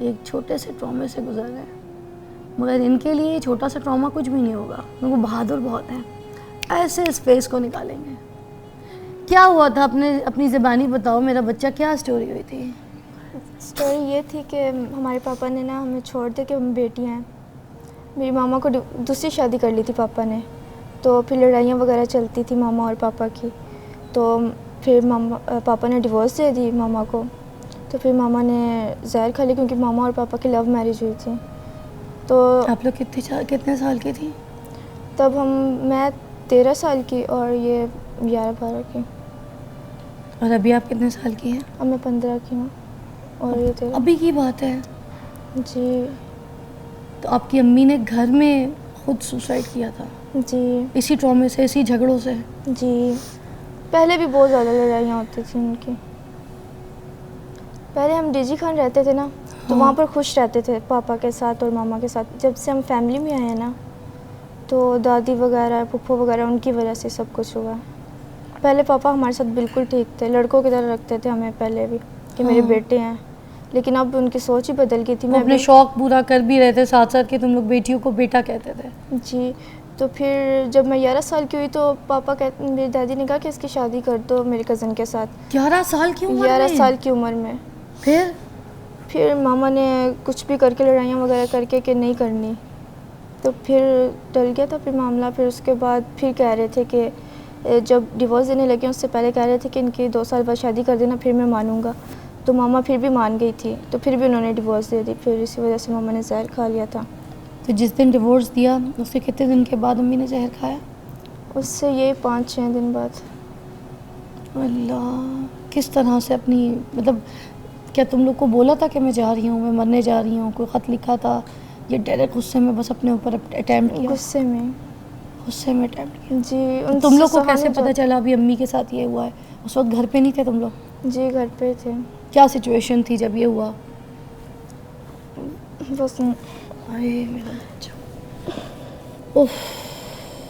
ایک چھوٹے سے ٹرامے سے گزر رہے ہیں، مگر ان کے لیے چھوٹا سا ٹراما کچھ بھی نہیں ہوگا. ان کو بہادر بہت ہیں، ایسے اس فیس کو نکالیں گے. کیا ہوا تھا؟ اپنی زبانی بتاؤ، میرا بچہ، کیا اسٹوری ہوئی تھی؟ اسٹوری یہ تھی کہ ہمارے پاپا نے نا ہمیں چھوڑ دے کہ ہم بیٹیاں ہیں. میری ماما کو دوسری شادی کر لی تھی پاپا نے، تو پھر لڑائیاں وغیرہ چلتی تھی ماما اور پاپا کی. تو پھر پاپا نے ڈیورس دے دی ماما کو. تو پھر ماما نے زہر کھا لی، کیونکہ ماما اور پاپا کی لو میرج ہوئی تھی. تو آپ لوگ کتنے سال کی تھی تب میں 13 سال کی اور یہ 11-12 کی. اور ابھی آپ کتنے سال کی ہیں؟ اب میں 15 کی ہوں اور یہ 13. ابھی کی بات ہے؟ جی. تو آپ کی امی نے گھر میں خود سوسائڈ کیا تھا؟ جی. اسی ٹرامے سے، اسی جھگڑوں سے؟ جی. پہلے بھی بہت زیادہ لڑائیاں ہوتی تھیں ان کی. پہلے ہم ڈی جی خان رہتے تھے نا، تو وہاں پر خوش رہتے تھے پاپا کے ساتھ اور ماما کے ساتھ. جب سے ہم فیملی میں آئے ہیں نا، تو دادی وغیرہ پھپھو وغیرہ ان کی وجہ سے سب کچھ ہوا. پہلے پاپا ہمارے ساتھ بالکل ٹھیک تھے، لڑکوں کی طرح رکھتے تھے ہمیں پہلے بھی کہ میرے بیٹے ہیں. لیکن اب ان کی سوچ ہی بدل گئی تھی. میں اپنے شوق پورا کر بھی رہے تھے ساتھ ساتھ کہ تم لوگ بیٹیوں کو بیٹا کہتے تھے. جی. تو پھر جب میں 11 سال کی ہوئی تو میری دادی نے کہا کہ اس کی شادی کر دو میری کزن کے ساتھ. 11 سال کی عمر میں؟ 11 سال کی عمر میں. پھر ماما نے کچھ بھی کر کے لڑائیاں وغیرہ کر کے کہ نہیں کرنی، تو پھر ٹل گیا تھا پھر معاملہ. پھر اس کے بعد پھر کہہ رہے تھے کہ جب ڈیورس دینے لگے اس سے پہلے کہہ رہے تھے کہ ان کی 2 سال بعد شادی کر دینا، پھر میں مانوں گا. تو ماما پھر بھی مان گئی تھی، تو پھر بھی انہوں نے ڈیورس دے دی. پھر اسی وجہ سے ماما نے زہر کھا لیا تھا. تو جس دن ڈیورس دیا اس سے کتنے دن کے بعد امی نے زہر کھایا؟ اس سے یہ 5-6 دن بعد. اللہ، کس طرح سے اپنی مطلب کیا تم لوگ کو بولا تھا کہ میں جا رہی ہوں، میں مرنے جا رہی ہوں؟ کوئی خط لکھا تھا یا ڈائریکٹ غصے میں بس اپنے اوپر اٹیمپٹ کیا؟ غصے میں اٹیمپٹ کیا. جی. تم لوگ کو کیسے پتہ چلا ابھی امی کے ساتھ یہ ہوا ہے؟ اس وقت گھر پہ نہیں تھے تم لوگ؟ جی گھر پہ تھے. کیا سچویشن تھی جب یہ ہوا؟ بس میرا بچہ،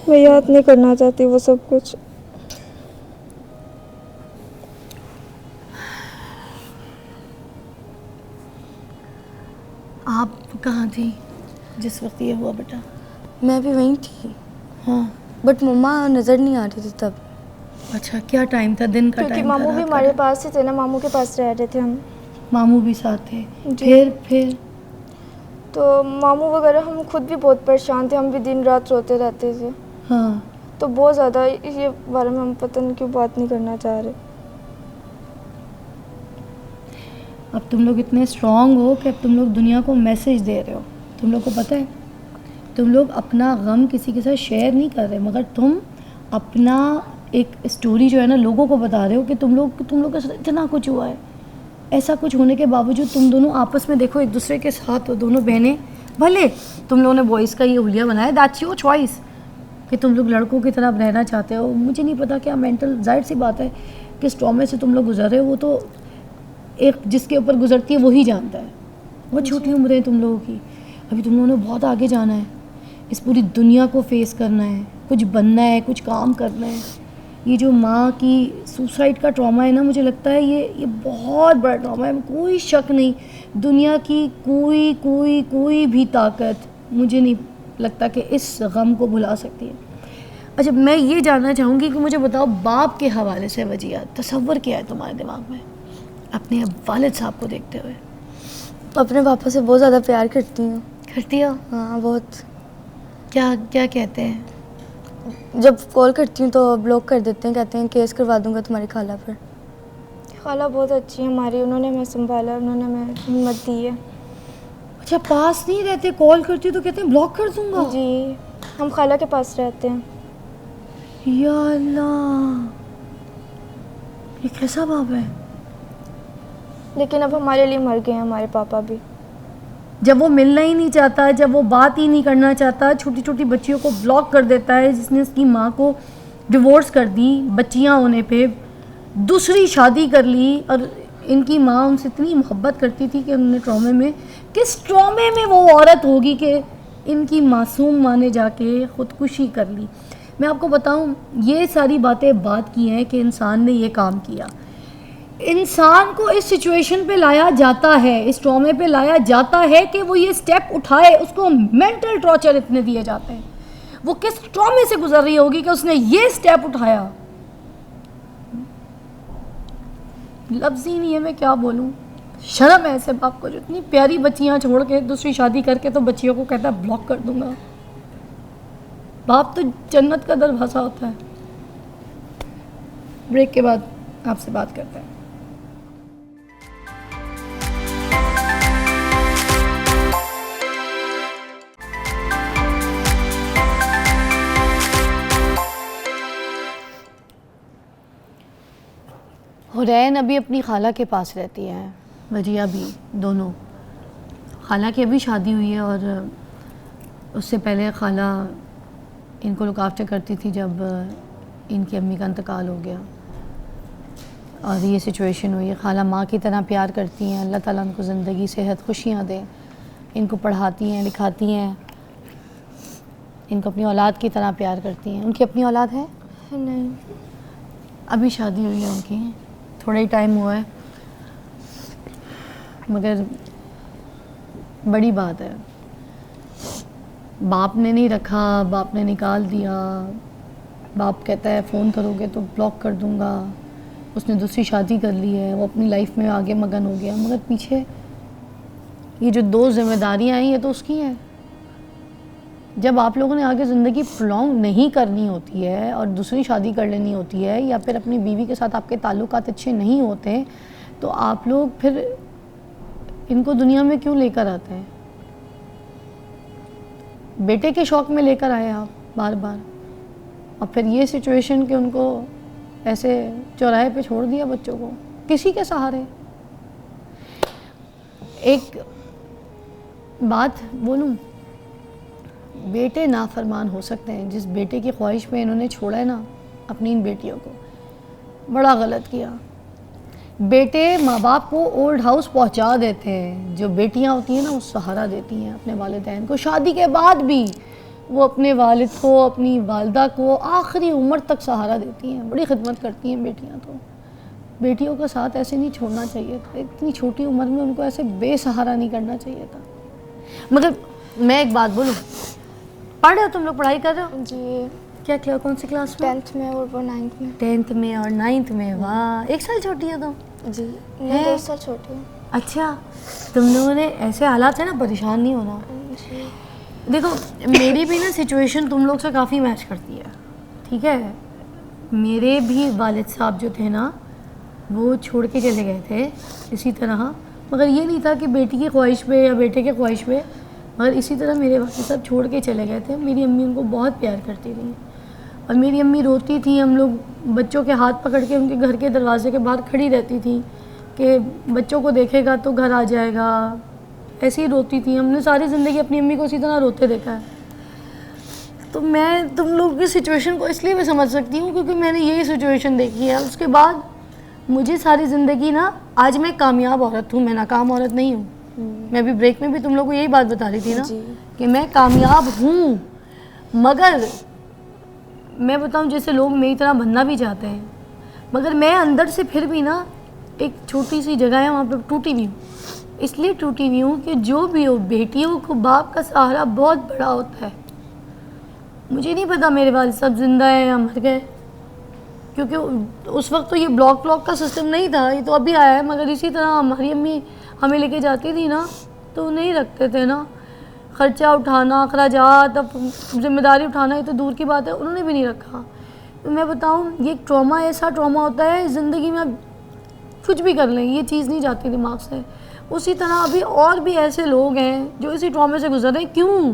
میں یاد نہیں کرنا چاہتی وہ سب کچھ. آپ کہاں تھی جس وقت یہ ہوا بیٹا؟ میں بھی وہیں تھی. ہاں. بٹ مما نظر نہیں آ رہی تھی تب. اچھا، کیا ٹائم تھا؟ دن کا ٹائم؟ کیونکہ ماموں بھی ہمارے پاس ہی تھے نا، ماموں کے پاس رہ رہے تھے ہم. ماموں بھی ساتھ تھے؟ پھر تو ماموں وغیرہ ہم خود بھی بہت پریشان تھے، ہم بھی دن رات روتے رہتے تھے. ہاں. تو بہت زیادہ یہ بارے میں ہم پتہ نہیں کیوں بات نہیں کرنا چاہ رہے. اب تم لوگ اتنے اسٹرانگ ہو کہ اب تم لوگ دنیا کو میسیج دے رہے ہو. تم لوگ کو پتہ ہے تم لوگ اپنا غم کسی کے ساتھ شیئر نہیں کر رہے، مگر تم اپنا ایک اسٹوری جو ہے نا لوگوں کو بتا رہے ہو کہ تم لوگ کے ساتھ اتنا کچھ ہوا ہے. ایسا کچھ ہونے کے باوجود تم دونوں آپس میں دیکھو ایک دوسرے کے ساتھ ہو، دونوں بہنیں. بھلے تم لوگوں نے بوائز کا یہ حلیہ بنایا، دیٹس یور چوائس کہ تم لوگ لڑکوں کی طرح رہنا چاہتے ہو. مجھے نہیں پتا کیا مینٹل، ظاہر سی بات ہے کہ اس ٹرامے سے تم لوگ گزر رہے ہو، وہ تو ایک جس کے اوپر گزرتی ہے وہی جانتا ہے. بہت چھوٹی عمریں ہیں تم لوگوں کی، ابھی تم لوگوں نے بہت آگے جانا ہے، اس پوری دنیا کو فیس کرنا ہے، کچھ بننا ہے، کچھ کام کرنا ہے. یہ جو ماں کی سوسائڈ کا ٹراما ہے نا، مجھے لگتا ہے یہ بہت بڑا ٹراما ہے. کوئی شک نہیں، دنیا کی کوئی بھی طاقت مجھے نہیں لگتا کہ اس غم کو بھلا سکتی ہے. اچھا، میں یہ جاننا چاہوں گی کہ مجھے بتاؤ باپ کے حوالے سے وجیہات، تصور کیا ہے تمہارے دماغ میں اپنے والد صاحب کو دیکھتے ہوئے؟ اپنے پاپا سے بہت زیادہ پیار کرتی ہوں. کرتی ہو؟ ہاں بہت. کیا کہتے ہیں؟ جب کال کرتی ہوں تو بلاک کر دیتے ہیں، کہتے ہیں کیس کروا دوں گا تمہاری خالہ پر. خالہ بہت اچھی ہے ہماری، انہوں نے ہمیں سنبھالا، انہوں نے ہمیں ہمت دی ہے. اچھا، پاس نہیں رہتے، کال کرتی ہو تو کہتے ہیں بلاک کر دوں گا؟ جی، ہم خالہ کے پاس رہتے ہیں. یا اللہ، یہ کیسا باپ ہے؟ لیکن اب ہمارے لیے مر گئے ہیں ہمارے پاپا بھی. جب وہ ملنا ہی نہیں چاہتا، جب وہ بات ہی نہیں کرنا چاہتا، چھوٹی چھوٹی بچیوں کو بلاک کر دیتا ہے، جس نے اس کی ماں کو ڈیورس کر دی بچیاں ہونے پہ، دوسری شادی کر لی، اور ان کی ماں ان سے اتنی محبت کرتی تھی کہ انہوں نے ٹرامے میں، کس ٹرامے میں وہ عورت ہوگی کہ ان کی معصوم ماں نے جا کے خودکشی کر لی. میں آپ کو بتاؤں، یہ ساری باتیں بات کی ہیں کہ انسان نے یہ کام کیا. انسان کو اس سچویشن پہ لایا جاتا ہے, اس ٹرامے پہ لایا جاتا ہے کہ وہ یہ سٹیپ اٹھائے, اس کو مینٹل ٹارچر اتنے دیے جاتے ہیں. وہ کس ٹرامے سے گزر رہی ہوگی کہ اس نے یہ سٹیپ اٹھایا. لفظ ہی نہیں ہے میں کیا بولوں. شرم ہے ایسے باپ کو جو اتنی پیاری بچیاں چھوڑ کے دوسری شادی کر کے تو بچیوں کو کہتا ہے بلاک کر دوں گا. باپ تو جنت کا دروازہ ہوتا ہے. بریک کے بعد آپ سے بات کرتے ہیں. حرین ابھی اپنی خالہ کے پاس رہتی ہے, وجیہ بھی, دونوں. خالہ کی ابھی شادی ہوئی ہے اور اس سے پہلے خالہ ان کو لک آفٹر کرتی تھی جب ان کی امی کا انتقال ہو گیا اور یہ سچویشن ہوئی ہے. خالہ ماں کی طرح پیار کرتی ہیں, اللہ تعالیٰ ان کو زندگی صحت خوشیاں دیں, ان کو پڑھاتی ہیں لکھاتی ہیں, ان کو اپنی اولاد کی طرح پیار کرتی ہیں. ان کی اپنی اولاد ہے نہیں, ابھی شادی ہوئی ہے ان کی, تھوڑا ہی ٹائم ہوا ہے, مگر بڑی بات ہے. باپ نے نہیں رکھا, باپ نے نکال دیا. باپ کہتا ہے فون کرو گے تو بلاک کر دوں گا. اس نے دوسری شادی کر لی ہے, وہ اپنی لائف میں آگے مگن ہو گیا, مگر پیچھے یہ جو 2 ذمہ داریاں ہیں یہ تو اس کی ہیں. جب آپ لوگوں نے آگے زندگی پرولونگ نہیں کرنی ہوتی ہے اور دوسری شادی کر لینی ہوتی ہے یا پھر اپنی بیوی کے ساتھ آپ کے تعلقات اچھے نہیں ہوتے تو آپ لوگ پھر ان کو دنیا میں کیوں لے کر آتے ہیں؟ بیٹے کے شوق میں لے کر آئے آپ بار بار, اور پھر یہ سچویشن کہ ان کو ایسے چوراہے پہ چھوڑ دیا بچوں کو کسی کے سہارے. ایک بات بولوں, بیٹے نافرمان ہو سکتے ہیں. جس بیٹے کی خواہش پہ انہوں نے چھوڑا ہے نا اپنی ان بیٹیوں کو, بڑا غلط کیا. بیٹے ماں باپ کو اولڈ ہاؤس پہنچا دیتے ہیں, جو بیٹیاں ہوتی ہیں نا وہ سہارا دیتی ہیں اپنے والدین کو. شادی کے بعد بھی وہ اپنے والد کو, اپنی والدہ کو آخری عمر تک سہارا دیتی ہیں, بڑی خدمت کرتی ہیں بیٹیاں. تو بیٹیوں کا ساتھ ایسے نہیں چھوڑنا چاہیے تھا, اتنی چھوٹی عمر میں ان کو ایسے بے سہارا نہیں کرنا چاہیے تھا. مگر میں ایک بات بولوں, پڑھ رہے ہو تم لوگ, پڑھائی کر رہے ہو؟ جی. کیا کون سی کلاس میں؟ 10th میں اور وہ 9th میں. 10th میں اور 9th میں. واہ, 1 سال چھوٹی ہے تم. جی, میں 2 سال چھوٹی ہوں. اچھا, تم لوگوں نے ایسے حالات ہے نا پریشان نہیں ہونا. جی. دیکھو میری بھی نا سچویشن تم لوگ سے کافی میچ کرتی ہے, ٹھیک ہے. میرے بھی والد صاحب جو تھے نا وہ چھوڑ کے چلے گئے تھے اسی طرح, مگر یہ نہیں تھا کہ بیٹی کی خواہش پہ یا بیٹے کی خواہش پہ, مگر اسی طرح میرے والد صاحب چھوڑ کے چلے گئے تھے. میری امی ان کو بہت پیار کرتی تھیں اور میری امی روتی تھیں, ہم لوگ بچوں کے ہاتھ پکڑ کے ان کے گھر کے دروازے کے باہر کھڑی رہتی تھیں کہ بچوں کو دیکھے گا تو گھر آ جائے گا, ایسے ہی روتی تھیں. ہم نے ساری زندگی اپنی امی کو اسی طرح روتے دیکھا ہے. تو میں تم لوگ کی سچویشن کو اس لیے بھی سمجھ سکتی ہوں کیونکہ میں نے یہی سچویشن دیکھی ہے. اس کے بعد مجھے ساری زندگی نا, آج میں کامیاب عورت ہوں, میں ناکام عورت نہیں ہوں. میں بھی بریک میں بھی تم لوگ کو یہی بات بتا رہی تھی نا کہ میں کامیاب ہوں, مگر میں بتاؤں جیسے لوگ میری طرح بننا بھی چاہتے ہیں, مگر میں اندر سے پھر بھی نا ایک چھوٹی سی جگہ ہے وہاں پہ ٹوٹی ہوئی ہوں. اس لیے ٹوٹی ہوئی ہوں کہ جو بھی ہو بیٹیوں کو باپ کا سہارا بہت بڑا ہوتا ہے. مجھے نہیں پتا میرے والد صاحب زندہ ہیں یا مر گئے, کیونکہ اس وقت تو یہ بلاک کا سسٹم نہیں تھا, یہ تو ابھی آیا ہے. مگر اسی طرح ہماری امی ہمیں لے کے جاتی تھی نا تو نہیں رکھتے تھے نا, خرچہ اٹھانا, اخراجات, اب ذمہ داری اٹھانا یہ تو دور کی بات ہے, انہوں نے بھی نہیں رکھا. میں بتاؤں یہ ٹراما ایسا ٹراما ہوتا ہے زندگی میں, آپ کچھ بھی کر لیں یہ چیز نہیں جاتی دماغ سے. اسی طرح ابھی اور بھی ایسے لوگ ہیں جو اسی ٹرامے سے گزر رہے ہیں. کیوں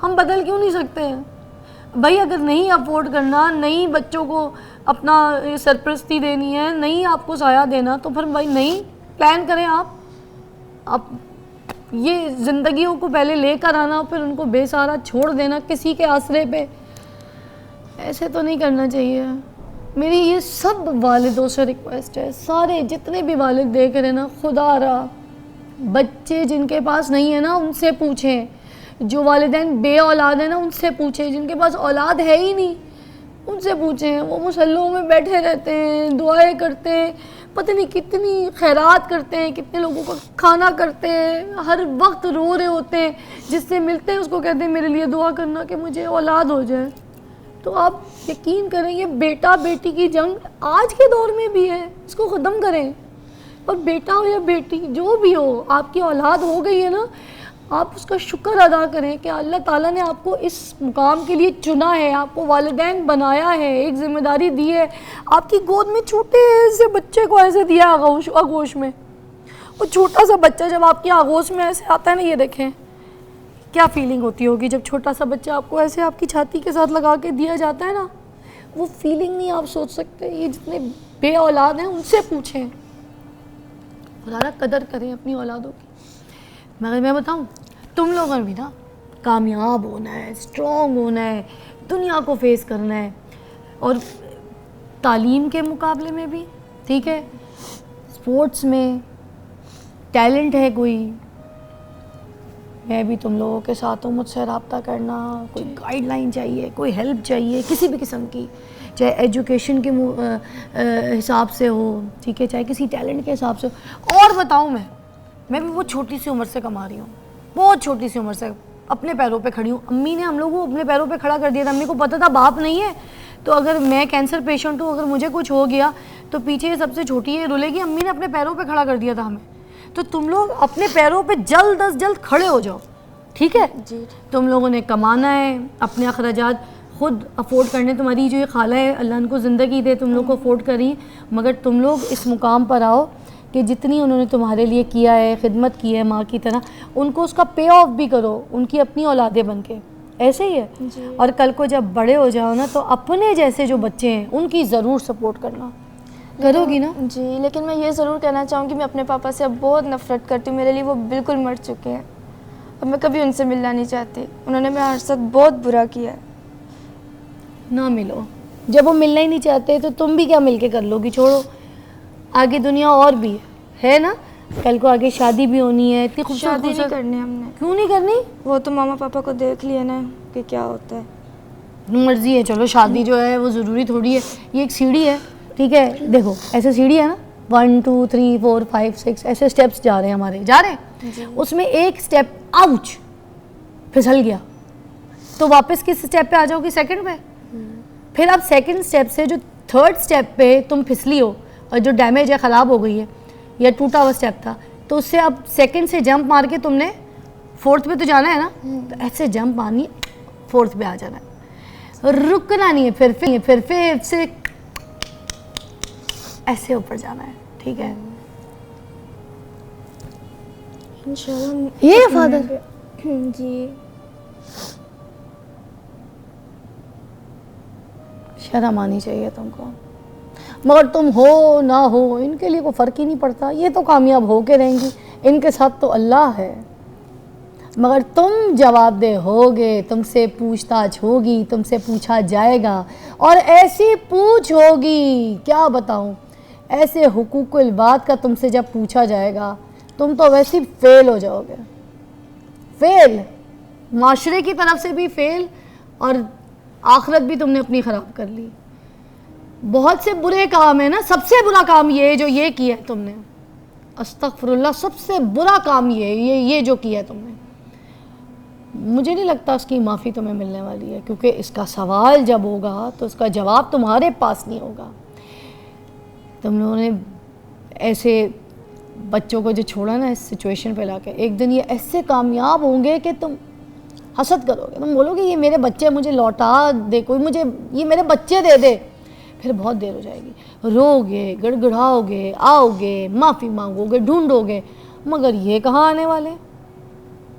ہم بدل کیوں نہیں سکتے ہیں بھائی؟ اگر نہیں افورڈ کرنا, نہیں بچوں کو اپنا سرپرستی دینی ہے, نہیں آپ کو سایہ دینا, تو پھر بھائی نہیں پلان کریں. آپ یہ زندگیوں کو پہلے لے کر آنا پھر ان کو بے سہارا چھوڑ دینا کسی کے آسرے پہ, ایسے تو نہیں کرنا چاہیے. میری یہ سب والدوں سے ریکویسٹ ہے, سارے جتنے بھی والد دیکھ رہے ہیں نا, خدا را بچے جن کے پاس نہیں ہے نا ان سے پوچھیں, جو والدین بے اولاد ہیں نا ان سے پوچھیں, جن کے پاس اولاد ہے ہی نہیں ان سے پوچھیں. وہ مصلوں میں بیٹھے رہتے ہیں, دعائیں کرتے ہیں, پتہ نہیں کتنی خیرات کرتے ہیں, کتنے لوگوں کا کھانا کرتے ہیں, ہر وقت رو رہے ہوتے ہیں, جس سے ملتے ہیں اس کو کہتے ہیں میرے لیے دعا کرنا کہ مجھے اولاد ہو جائے. تو آپ یقین کریں یہ بیٹا بیٹی کی جنگ آج کے دور میں بھی ہے, اس کو ختم کریں. اور بیٹا ہو یا بیٹی جو بھی ہو, آپ کی اولاد ہو گئی ہے نا, آپ اس کا شکر ادا کریں کہ اللہ تعالیٰ نے آپ کو اس مقام کے لیے چنا ہے, آپ کو والدین بنایا ہے, ایک ذمہ داری دی ہے, آپ کی گود میں چھوٹے سے بچے کو ایسے دیا آغوش میں. وہ چھوٹا سا بچہ جب آپ کی آغوش میں ایسے آتا ہے نا, یہ دیکھیں کیا فیلنگ ہوتی ہوگی جب چھوٹا سا بچہ آپ کو ایسے آپ کی چھاتی کے ساتھ لگا کے دیا جاتا ہے نا, وہ فیلنگ نہیں آپ سوچ سکتے. یہ جتنے بے اولاد ہیں ان سے پوچھیں, خدا قدر کریں اپنی اولادوں کی. مگر میں بتاؤں, تم لوگوں نے بھی نا کامیاب ہونا ہے, اسٹرانگ ہونا ہے, دنیا کو فیس کرنا ہے, اور تعلیم کے مقابلے میں بھی ٹھیک ہے, اسپورٹس میں ٹیلنٹ ہے کوئی, میں بھی تم لوگوں کے ساتھ ہوں, مجھ سے رابطہ کرنا, کوئی گائیڈ لائن چاہیے, کوئی ہیلپ چاہیے کسی بھی قسم کی, چاہے ایجوکیشن کے حساب سے ہو, ٹھیک ہے, چاہے کسی ٹیلنٹ کے حساب سے ہو. اور بتاؤں میں بھی وہ چھوٹی سی عمر سے کما رہی ہوں, بہت چھوٹی سی عمر سے اپنے پیروں پہ کھڑی ہوں. امی نے ہم لوگوں کو اپنے پیروں پہ کھڑا کر دیا تھا, امی کو پتہ تھا باپ نہیں ہے, تو اگر میں کینسر پیشنٹ ہوں, اگر مجھے کچھ ہو گیا تو پیچھے سب سے چھوٹی ہے رولے گی, امی نے اپنے پیروں پہ کھڑا کر دیا تھا ہمیں. تو تم لوگ اپنے پیروں پہ جلد از جلد کھڑے ہو جاؤ, ٹھیک ہے. جی تم لوگوں نے کمانا ہے, اپنے اخراجات خود افورڈ کرنے. تمہاری جو یہ خالہ ہے اللہ ان کو زندگی دے, تم لوگ کو افورڈ کری, مگر تم لوگ اس مقام پر آؤ کہ جتنی انہوں نے تمہارے لیے کیا ہے, خدمت کی ہے ماں کی طرح, ان کو اس کا پے آف بھی کرو, ان کی اپنی اولادیں بن کے. ایسے ہی ہے. اور کل کو جب بڑے ہو جاؤ نا, تو اپنے جیسے جو بچے ہیں ان کی ضرور سپورٹ کرنا, کرو گی نا؟ جی, لیکن میں یہ ضرور کہنا چاہوں گی میں اپنے پاپا سے اب بہت نفرت کرتی ہوں. میرے لیے وہ بالکل مر چکے ہیں, اب میں کبھی ان سے ملنا نہیں چاہتی. انہوں نے میرے ساتھ بہت برا کیا ہے. نہ ملو, جب وہ ملنا ہی نہیں چاہتے تو تم بھی کیا مل کے کر لو گی, چھوڑو. آگے دنیا اور بھی ہے نا, کل کو آگے شادی بھی ہونی ہے. اتنی خوبصورت شادی نہیں کرنی ہم نے. کیوں نہیں کرنی؟ وہ تو ماما پاپا کو دیکھ لیا نا کہ کیا ہوتا ہے. مرضی ہے, چلو شادی جو ہے وہ ضروری تھوڑی ہے, یہ ایک سیڑھی ہے, ٹھیک ہے. دیکھو ایسے سیڑھی ہے نا, 1 2 3 4 5 6 ایسے اسٹیپس جا رہے ہیں ہمارے, جا رہے ہیں. اس میں ایک اسٹیپ آؤچ پھسل گیا تو واپس کس اسٹیپ پہ آ جاؤ گی؟ سیکنڈ پہ. پھر اب سیکنڈ اسٹیپ سے جو تھرڈ اسٹیپ پہ تم پھسلی ہو اور جو ڈیمیج ہے, خراب ہو گئی ہے یا ٹوٹا ہوا اسٹیپ تھا, تو اس سے اب سیکنڈ سے جمپ مار کے تم نے فورتھ پہ تو جانا ہے نا, تو ایسے جمپ مارنی, فورتھ پہ آ جانا ہے, رکنا نہیں ہے. پھر سے ایسے اوپر جانا ہے, ٹھیک ہے. انشاءاللہ. یہ فادر جی, شرم آنی چاہیے تم کو, مگر تم ہو نہ ہو ان کے لیے کوئی فرق ہی نہیں پڑتا. یہ تو کامیاب ہو کے رہیں گی, ان کے ساتھ تو اللہ ہے. مگر تم جواب دہ ہوگے, تم سے پوچھ تاچھ ہوگی, تم سے پوچھا جائے گا, اور ایسی پوچھ ہوگی کیا بتاؤں. ایسے حقوق العباد کا تم سے جب پوچھا جائے گا, تم تو ویسے فیل ہو جاؤ گے. فیل, معاشرے کی طرف سے بھی فیل, اور آخرت بھی تم نے اپنی خراب کر لی. بہت سے برے کام ہیں نا, سب سے برا کام یہ ہے جو یہ کیا ہے تم نے, استغفر اللہ, سب سے برا کام یہ جو کیا ہے تم نے. مجھے نہیں لگتا اس کی معافی تمہیں ملنے والی ہے, کیونکہ اس کا سوال جب ہوگا تو اس کا جواب تمہارے پاس نہیں ہوگا. تم لوگوں نے ایسے بچوں کو جو چھوڑا نا اس سچویشن پہ لا کے, ایک دن یہ ایسے کامیاب ہوں گے کہ تم حسد کرو گے, تم بولو گے یہ میرے بچے مجھے لوٹا دے, کوئی مجھے یہ میرے بچے دے دے. پھر بہت دیر ہو جائے گی, رو گے, گڑ گڑاؤ گے, آؤ گے, معافی مانگو گے, ڈھونڈو گے. مگر یہ کہاں آنے والے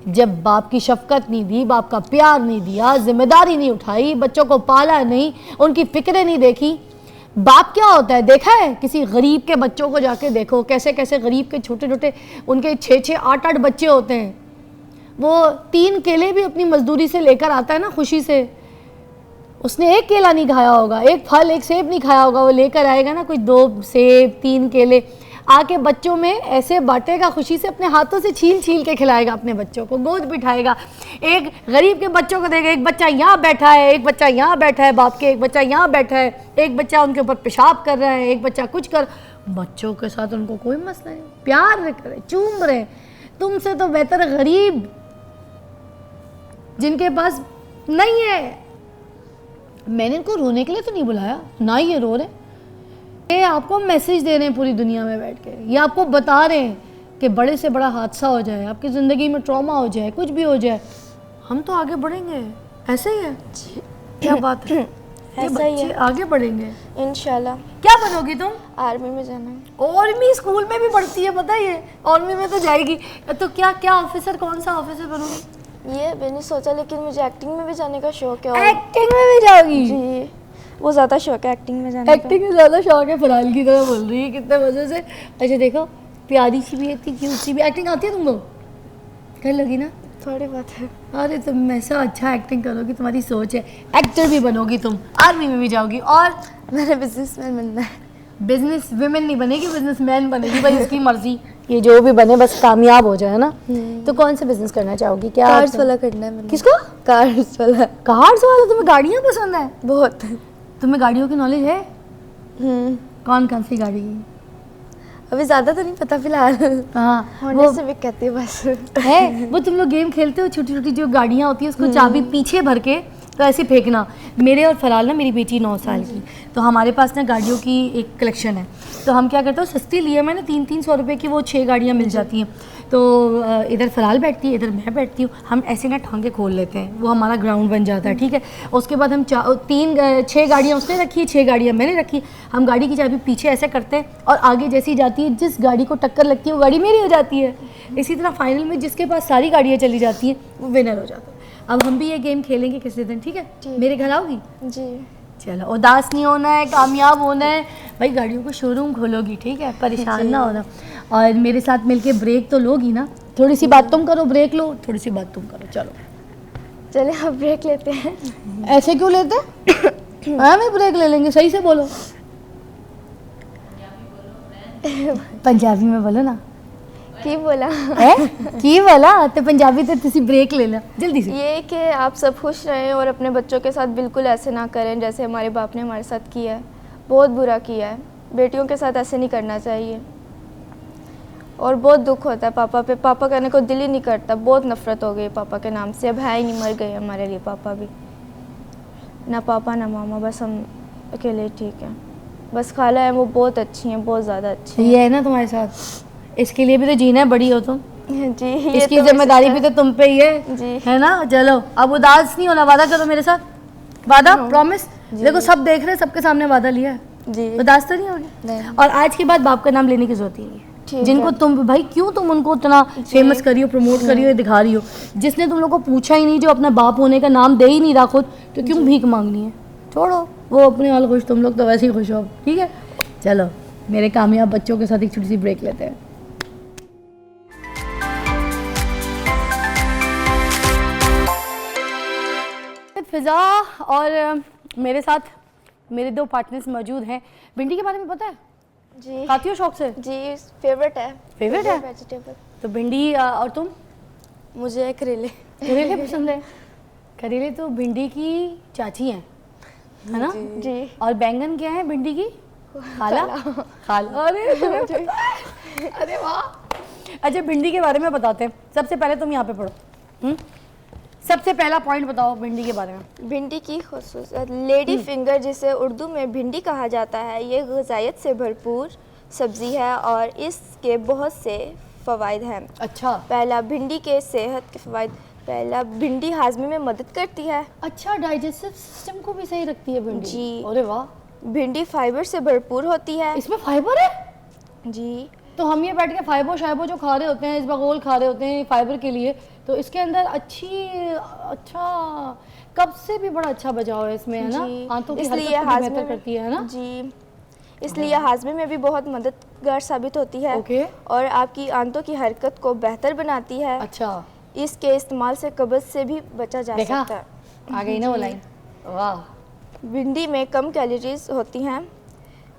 جب باپ کی شفقت نہیں دی, باپ کا پیار نہیں دیا, ذمہ داری نہیں اٹھائی, بچوں کو پالا نہیں, ان کی فکریں نہیں دیکھی. باپ کیا ہوتا ہے دیکھا ہے؟ کسی غریب کے بچوں کو جا کے دیکھو, کیسے کیسے غریب کے چھوٹے چھوٹے ان کے 6 8 بچے ہوتے ہیں. وہ 3 کیلے بھی اپنی مزدوری سے لے کر آتا ہے نا, خوشی سے. اس نے 1 کیلا نہیں کھایا ہوگا, 1 پھل 1 سیب نہیں کھایا ہوگا, وہ لے کر آئے گا نا کوئی 2 سیب 3 کیلے. آ کے بچوں میں ایسے بانٹے گا خوشی سے, اپنے ہاتھوں سے چھیل چھیل کے کھلائے گا اپنے بچوں کو, گود بٹھائے گا. ایک غریب کے بچوں کو دے گا, ایک بچہ یہاں بیٹھا ہے, ایک بچہ یہاں بیٹھا ہے باپ کے, ایک بچہ یہاں بیٹھا ہے, ایک بچہ ان کے اوپر پیشاب کر رہا ہے, ایک بچہ کچھ کر. بچوں کے ساتھ ان کو کوئی مسئلہ نہیں, پیار کرے, چوم رہے. تم سے تو بہتر غریب جن کے پاس نہیں ہے. میں نے ان کو رونے کے لیے تو نہیں بلایا, نہ ہی یہ رو رہے, یہ آپ کو میسج دے رہے ہیں پوری دنیا میں بیٹھ کے, یہ آپ کو بتا رہے ہیں کہ بڑے سے بڑا حادثہ ہو جائے, آپ کی زندگی میں ٹراما ہو جائے, کچھ بھی ہو جائے, ہم تو آگے بڑھیں گے. ایسے ہی ہے, کیا بات ہے, ایسا ہی ہے, آگے بڑھیں گے انشاءاللہ. کیا بنو گی تم؟ آرمی میں جانا ہے. آرمی اسکول میں بھی پڑھتی ہے پتہ, یہ آرمی میں تو جائے گی. تو کیا آفیسر, کون سا آفیسر بنو گی؟ یہ میں نے سوچا, لیکن مجھے ایکٹنگ میں بھی جانے کا شوق ہے. ایکٹنگ میں بھی جاؤ گی؟ جی وہ زیادہ شوق ہے ایکٹنگ میں جانے کا. ایکٹنگ میں زیادہ شوق ہے, فرحان کی طرح بول رہی ہے کتنے مزے سے. اچھا دیکھو, پیاری سی بھی اتنی کیوٹ سی بھی. ایکٹنگ آتی ہے تم کو؟ کر لگی نا تھوڑی بات ہے. ارے تم ایسا اچھا ایکٹنگ کرو گی, تمہاری سوچ ہے. ایکٹر بھی بنو گی تم, آرمی میں بھی جاؤ گی, اور میں نے بزنس مین بننا ہے. بزنس ویمن نہیں بنے گی, بزنس مین بنے گی. بھائی اس کی مرضی, یہ جو بھی بنے بس کامیاب ہو جائے نا. تو کون سے بزنس کرنا چاہو گی؟ کیا کارز والا کرنا ہے. کس کو؟ کارز والا. کارز والا؟ تمہیں گاڑیاں پسند ہیں بہت. تمہیں گاڑیوں کی نالج ہے؟ کون کون سی گاڑی؟ ابھی زیادہ تو نہیں پتا فی الحال. ہاں ہونڈا سے بھی کہتی ہے بس. ہے وہ تم لوگ گیم کھیلتے ہو, چھوٹی چھوٹی جو گاڑیاں ہوتی ہیں اس کو چابی پیچھے بھر کے تو ایسے پھینکنا. میرے اور فرال نا, میری بیٹی 9 سال کی, تو ہمارے پاس نا گاڑیوں کی ایک کلیکشن ہے. تو ہم کیا کرتے ہیں, سستی لیے میں نے 300 روپے کی وہ 6 گاڑیاں مل جاتی ہیں. تو ادھر فرال بیٹھتی ہے, ادھر میں بیٹھتی ہوں, ہم ایسے نا ٹھانگے کھول لیتے ہیں, وہ ہمارا گراؤنڈ بن جاتا ہے. ٹھیک ہے, اس کے بعد ہم 6 گاڑیاں اس نے رکھی, 6 گاڑیاں میں نے رکھی. ہم گاڑی کی چابی پیچھے ایسے کرتے ہیں, اور آگے جیسی جاتی ہے جس گاڑی کو ٹکر لگتی ہے وہ گاڑی میری ہو جاتی ہے. اسی طرح فائنل میں جس کے پاس ساری گاڑیاں چلی جاتی ہیں وہ ونر ہو جاتا ہے. اب ہم بھی یہ گیم کھیلیں گے کسی دن, ٹھیک ہے؟ میرے گھر آؤ گی؟ جی چلو, اداس نہیں ہونا ہے, کامیاب ہونا ہے بھائی. گاڑیوں کو شو روم کھولو گی, ٹھیک ہے, پریشان نہ ہونا. اور میرے ساتھ مل کے بریک تو لو گی نا, تھوڑی سی بات تم کرو, بریک لو, تھوڑی سی بات تم کرو. چلو چلے اب بریک لیتے ہیں. ایسے کیوں لیتے؟ ہاں میں بریک لے لیں گے, صحیح سے بولو. پنجابی میں بولو نا. کی بولا کی بولا تو پنجابی تو تسی بریک لے لو جلدی سے. یہ کہ آپ سب خوش رہیں اور اپنے بچوں کے ساتھ بالکل ایسے نہ کریں جیسے ہمارے باپ نے ہمارے ساتھ کیا ہے. بہت برا کیا ہے, بیٹیوں کے ساتھ ایسے نہیں کرنا چاہیے. اور بہت دکھ ہوتا ہے پاپا پہ, پاپا کہنے کو دل ہی نہیں کرتا. بہت نفرت ہو گئی پاپا کے نام سے. اب ہے ہی نہیں, مر گئے ہمارے لیے پاپا بھی. نہ پاپا نہ ماما, بس ہم اکیلے ٹھیک ہیں. بس خالہ ہیں, وہ بہت اچھی ہیں, بہت زیادہ اچھی ہیں. یہ ہے نا تمہارے ساتھ, اس کے لیے بھی تو جینا ہے, بڑی ہو تم. جی اس کی ذمہ داری بھی تو تم پہ ہی ہے, جی ہے نا. چلو اب اداس نہیں ہونا, وعدہ کرو میرے ساتھ, وعدہ, پرومس. دیکھو سب دیکھ رہے ہیں, سب کے سامنے وعدہ لیا ہے, جی اداس تو نہیں ہوگی. اور آج کے بعد باپ کا نام لینے کی ضرورت ہی نہیں ہے. جن کو تم بھائی کیوں تم ان کو اتنا فیمس کری ہو, پروموٹ کری ہو, دکھا رہی ہو, جس نے تم لوگ کو پوچھا ہی نہیں, جو اپنا باپ ہونے کا نام دے ہی نہیں رہا خود, تو کیوں بھیک مانگنی ہے. چھوڑو, وہ اپنے حال خوش, تم لوگ تو ویسے ہی خوش ہو, ٹھیک ہے. چلو میرے کامیاب بچوں کے ساتھ ایک چھوٹی سی بریک لیتے ہیں. فضا اور میرے ساتھ میرے 2 پارٹنرز موجود ہیں. بھنڈی کے بارے میں پتہ ہے؟ جی کھاتی ہو شوق سے؟ جی فیوریٹ ہے. فیوریٹ ہے ویجیٹیبل. تو بھنڈی. اور تم؟ مجھے کریلے. کریلے پسند ہے. کریلے تو بھنڈی کی چاچی ہیں, ہے نا. جی. اور بینگن کیا ہے بھنڈی کی؟ خالہ. خالہ. ارے واہ. اچھا بھنڈی کے بارے میں بتاتے ہیں. سب سے پہلے تم یہاں پہ پڑھو, سب سے پہلا پوائنٹ بتاؤ بھنڈی کے بارے میں. بھنڈی کی خصوصیت, لیڈی فنگر جسے اردو میں بھنڈی کہا جاتا ہے, یہ غذائیت سے بھرپور سبزی ہے اور اس کے بہت سے فوائد ہیں. اچھا. پہلا, بھنڈی کے صحت کے فوائد. پہلا, بھنڈی ہاضمے میں مدد کرتی ہے. اچھا, ڈائجسٹو سسٹم کو بھی صحیح رکھتی ہے بھنڈی. جی. ارے واہ. بھنڈی فائبر سے بھرپور ہوتی ہے. اس میں فائبر ہے؟ جی. تو ہم یہ بیٹھ کے فائبر شائبر جو کھا رہے ہوتے ہیں, اس بغول کھا رہے ہوتے ہیں فائبر کے لیے, تو اس کے اندر اچھا کب سے بھی بڑا اچھا بچاؤ ہے اس میں, ہے نا. آنتوں کی حرکت کو بہتر کرتی ہے نا. جی, اس لیے ہاضمے میں بھی بہت مددگار ثابت ہوتی ہے. اوکے. اور آپ کی آنتوں کی حرکت کو بہتر بناتی ہے. اچھا. اس کے استعمال سے قبض سے بھی بچا جا سکتا ہے. آ گئی نا وہ لائن. واہ. بھنڈی میں کم کیلوریز ہوتی ہیں.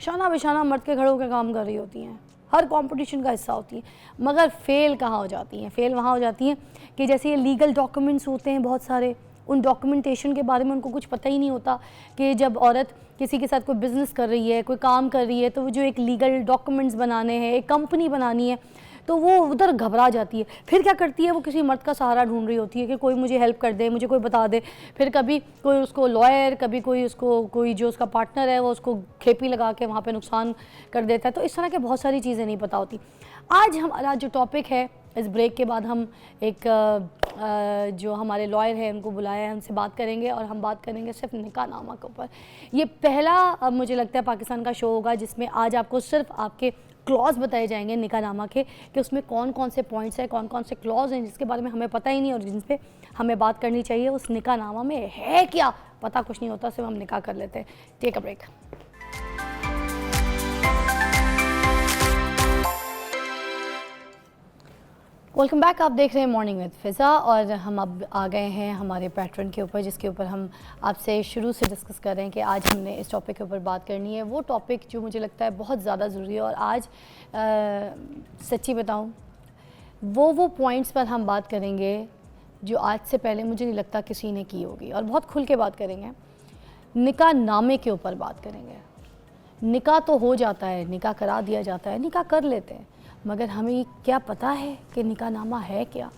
شانہ بشانہ مرد کے گھڑوں کے کام کر رہی ہوتی ہیں, ہر کمپٹیشن کا حصہ ہوتی ہیں, مگر فیل کہاں ہو جاتی ہیں؟ فیل وہاں ہو جاتی ہیں کہ جیسے یہ لیگل ڈاکومنٹس ہوتے ہیں بہت سارے, ان ڈاکومنٹیشن کے بارے میں ان کو کچھ پتہ ہی نہیں ہوتا کہ جب عورت کسی کے ساتھ کوئی بزنس کر رہی ہے, کوئی کام کر رہی ہے, تو وہ جو ایک لیگل ڈاکومنٹس بنانے ہیں, ایک کمپنی بنانی ہے, تو وہ ادھر گھبرا جاتی ہے. پھر کیا کرتی ہے, وہ کسی مرد کا سہارا ڈھونڈ رہی ہوتی ہے کہ کوئی مجھے ہیلپ کر دے, مجھے کوئی بتا دے. پھر کبھی کوئی اس کو لائر, کبھی کوئی اس کو کوئی جو اس کا پارٹنر ہے وہ اس کو کھیپی لگا کے وہاں پہ نقصان کر دیتا ہے. تو اس طرح کے بہت ساری چیزیں نہیں پتہ ہوتی. آج ہمارا جو ٹاپک ہے, اس بریک کے بعد ہم ایک جو ہمارے لائر ہیں ان کو بلایا ہے, ان سے بات کریں گے, اور ہم بات کریں گے صرف نکاح نامہ کے اوپر. یہ پہلا مجھے لگتا ہے پاکستان کا شو ہوگا جس میں آج آپ کو صرف آپ کے کلوز بتائے جائیں گے نکاح نامہ کے, کہ اس میں کون کون سے پوائنٹس ہیں, کون کون سے کلوز ہیں جس کے بارے میں ہمیں پتہ ہی نہیں, اور جن پہ ہمیں بات کرنی چاہیے. اس نکاح نامہ میں ہے کیا پتہ کچھ نہیں ہوتا, صرف ہم نکاح کر لیتے ہیں. ٹیک اے بریک. Welcome back. آپ دیکھ رہے ہیں مارننگ وتھ فضا, اور ہم اب آ گئے ہیں ہمارے پیٹرن کے اوپر, جس کے اوپر ہم آپ سے شروع سے ڈسکس کر رہے ہیں کہ آج ہم نے اس ٹاپک کے اوپر بات کرنی ہے. وہ ٹاپک جو مجھے لگتا ہے بہت زیادہ ضروری ہے, اور آج سچی بتاؤں وہ پوائنٹس پر ہم بات کریں گے جو آج سے پہلے مجھے نہیں لگتا کسی نے کی ہوگی, اور بہت کھل کے بات کریں گے. نکاح نامے کے اوپر بات کریں گے. نکاح تو ہو جاتا ہے, نکاح کرا دیا جاتا ہے, نکاح کر لیتے ہیں, مگر ہمیں کیا پتہ ہے کہ نکاح نامہ ہے کیا,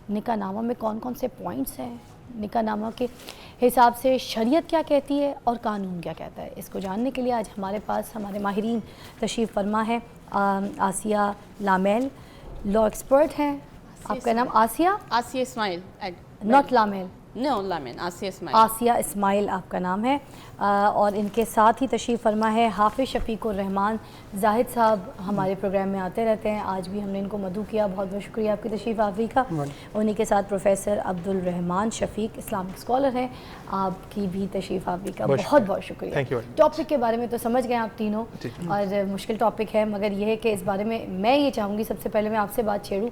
نکاح نامہ میں کون کون سے پوائنٹس ہیں, نکاح نامہ کے حساب سے شریعت کیا کہتی ہے اور قانون کیا کہتا ہے. اس کو جاننے کے لیے آج ہمارے پاس ہمارے ماہرین تشریف فرما ہے. آسیہ لامیل لا ایکسپرٹ ہیں. آپ کا نام آسیہ اسماعیل, ناٹ لامیل, نو لامین, آسیہ اسماعیل. آسیہ اسماعیل آپ کا نام ہے. اور ان کے ساتھ ہی تشریف فرما ہے حافظ شفیق الرحمان زاہد صاحب. ہمارے پروگرام میں آتے رہتے ہیں, آج بھی ہم نے ان کو مدعو کیا. بہت بہت شکریہ آپ کی تشریف آوری کا. انہی کے ساتھ پروفیسر عبدالرحمان شفیق اسلامک اسکالر ہیں, آپ کی بھی تشریف آوری کا بہت بہت شکریہ. ٹاپک کے بارے میں تو سمجھ گئے آپ تینوں, اور مشکل ٹاپک ہے, مگر یہ ہے کہ اس بارے میں یہ چاہوں گی سب سے پہلے میں آپ سے بات چھیڑوں,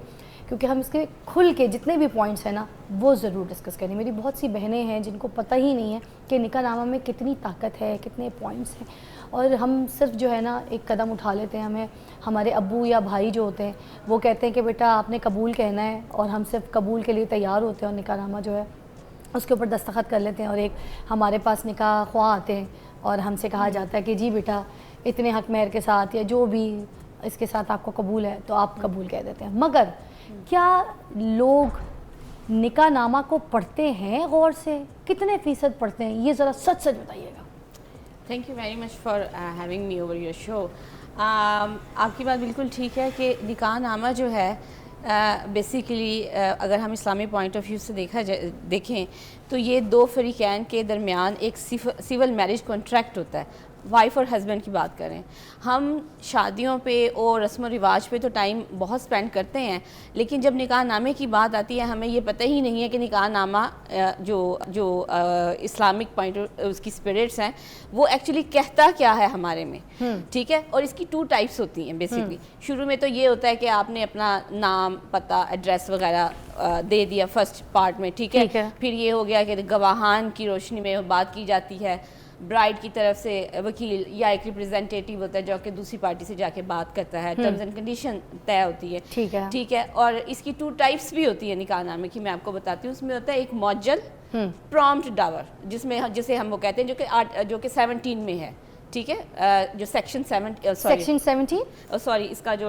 کیونکہ ہم اس کے کھل کے جتنے بھی پوائنٹس ہیں نا وہ ضرور ڈسکس کریں. میری بہت سی بہنیں ہیں جن کو پتہ ہی نہیں ہے کہ نکاح نامہ میں کتنی طاقت ہے, کتنے پوائنٹس ہیں, اور ہم صرف جو ہے نا ایک قدم اٹھا لیتے ہیں. ہمیں ہمارے ابو یا بھائی جو ہوتے ہیں وہ کہتے ہیں کہ بیٹا آپ نے قبول کہنا ہے, اور ہم صرف قبول کے لیے تیار ہوتے ہیں, اور نکاح نامہ جو ہے اس کے اوپر دستخط کر لیتے ہیں. اور ایک ہمارے پاس نکاح خواہ آتے ہیں اور ہم سے کہا جاتا ہے کہ جی بیٹا اتنے حق مہر کے ساتھ یا جو بھی اس کے ساتھ آپ کو قبول ہے تو آپ قبول کہہ دیتے ہیں. مگر کیا لوگ نکاح نامہ کو پڑھتے ہیں غور سے؟ کتنے فیصد پڑھتے ہیں, یہ ذرا سچ سچ بتائیے گا. Thank you very much for having me over your show. آپ کی بات بالکل ٹھیک ہے کہ نکاح نامہ جو ہے بیسیکلی اگر ہم اسلامی پوائنٹ آف ویو سے دیکھیں تو یہ دو فریقین کے درمیان ایک سول میرج کانٹریکٹ ہوتا ہے. وائف اور ہسبینڈ کی بات کریں, ہم شادیوں پہ اور رسم و رواج پہ تو ٹائم بہت سپینڈ کرتے ہیں, لیکن جب نکاح نامے کی بات آتی ہے ہمیں یہ پتہ ہی نہیں ہے کہ نکاح نامہ جو اسلامک پوائنٹ اس کی اسپرٹس ہیں وہ ایکچولی کہتا کیا ہے ہمارے میں. ٹھیک ہے, اور اس کی 2 ٹائپس ہوتی ہیں بیسکلی. شروع میں تو یہ ہوتا ہے کہ آپ نے اپنا نام, پتہ, ایڈریس وغیرہ دے دیا فرسٹ پارٹ میں. ٹھیک ہے, پھر یہ ہو گیا کہ گواہان کی روشنی میں بات کی جاتی ہے. برائڈ کی طرف سے وکیل یا ایک ریپرزینٹیٹیو ہوتا ہے جو کہ دوسری پارٹی سے جا کے بات کرتا ہے, ٹرمز اینڈ کنڈیشن طے ہوتی ہے. ٹھیک ہے, اور اس کی 2 ٹائپس بھی ہوتی ہیں نکاح نامے کی, میں آپ کو بتاتی ہوں. اس میں ہوتا ہے ایک معجل پرومپٹ ڈاور, جسے ہم وہ کہتے ہیں جو کہ 17 میں ہے. ٹھیک ہے, جو سیکشن 17 سوری اس کا جو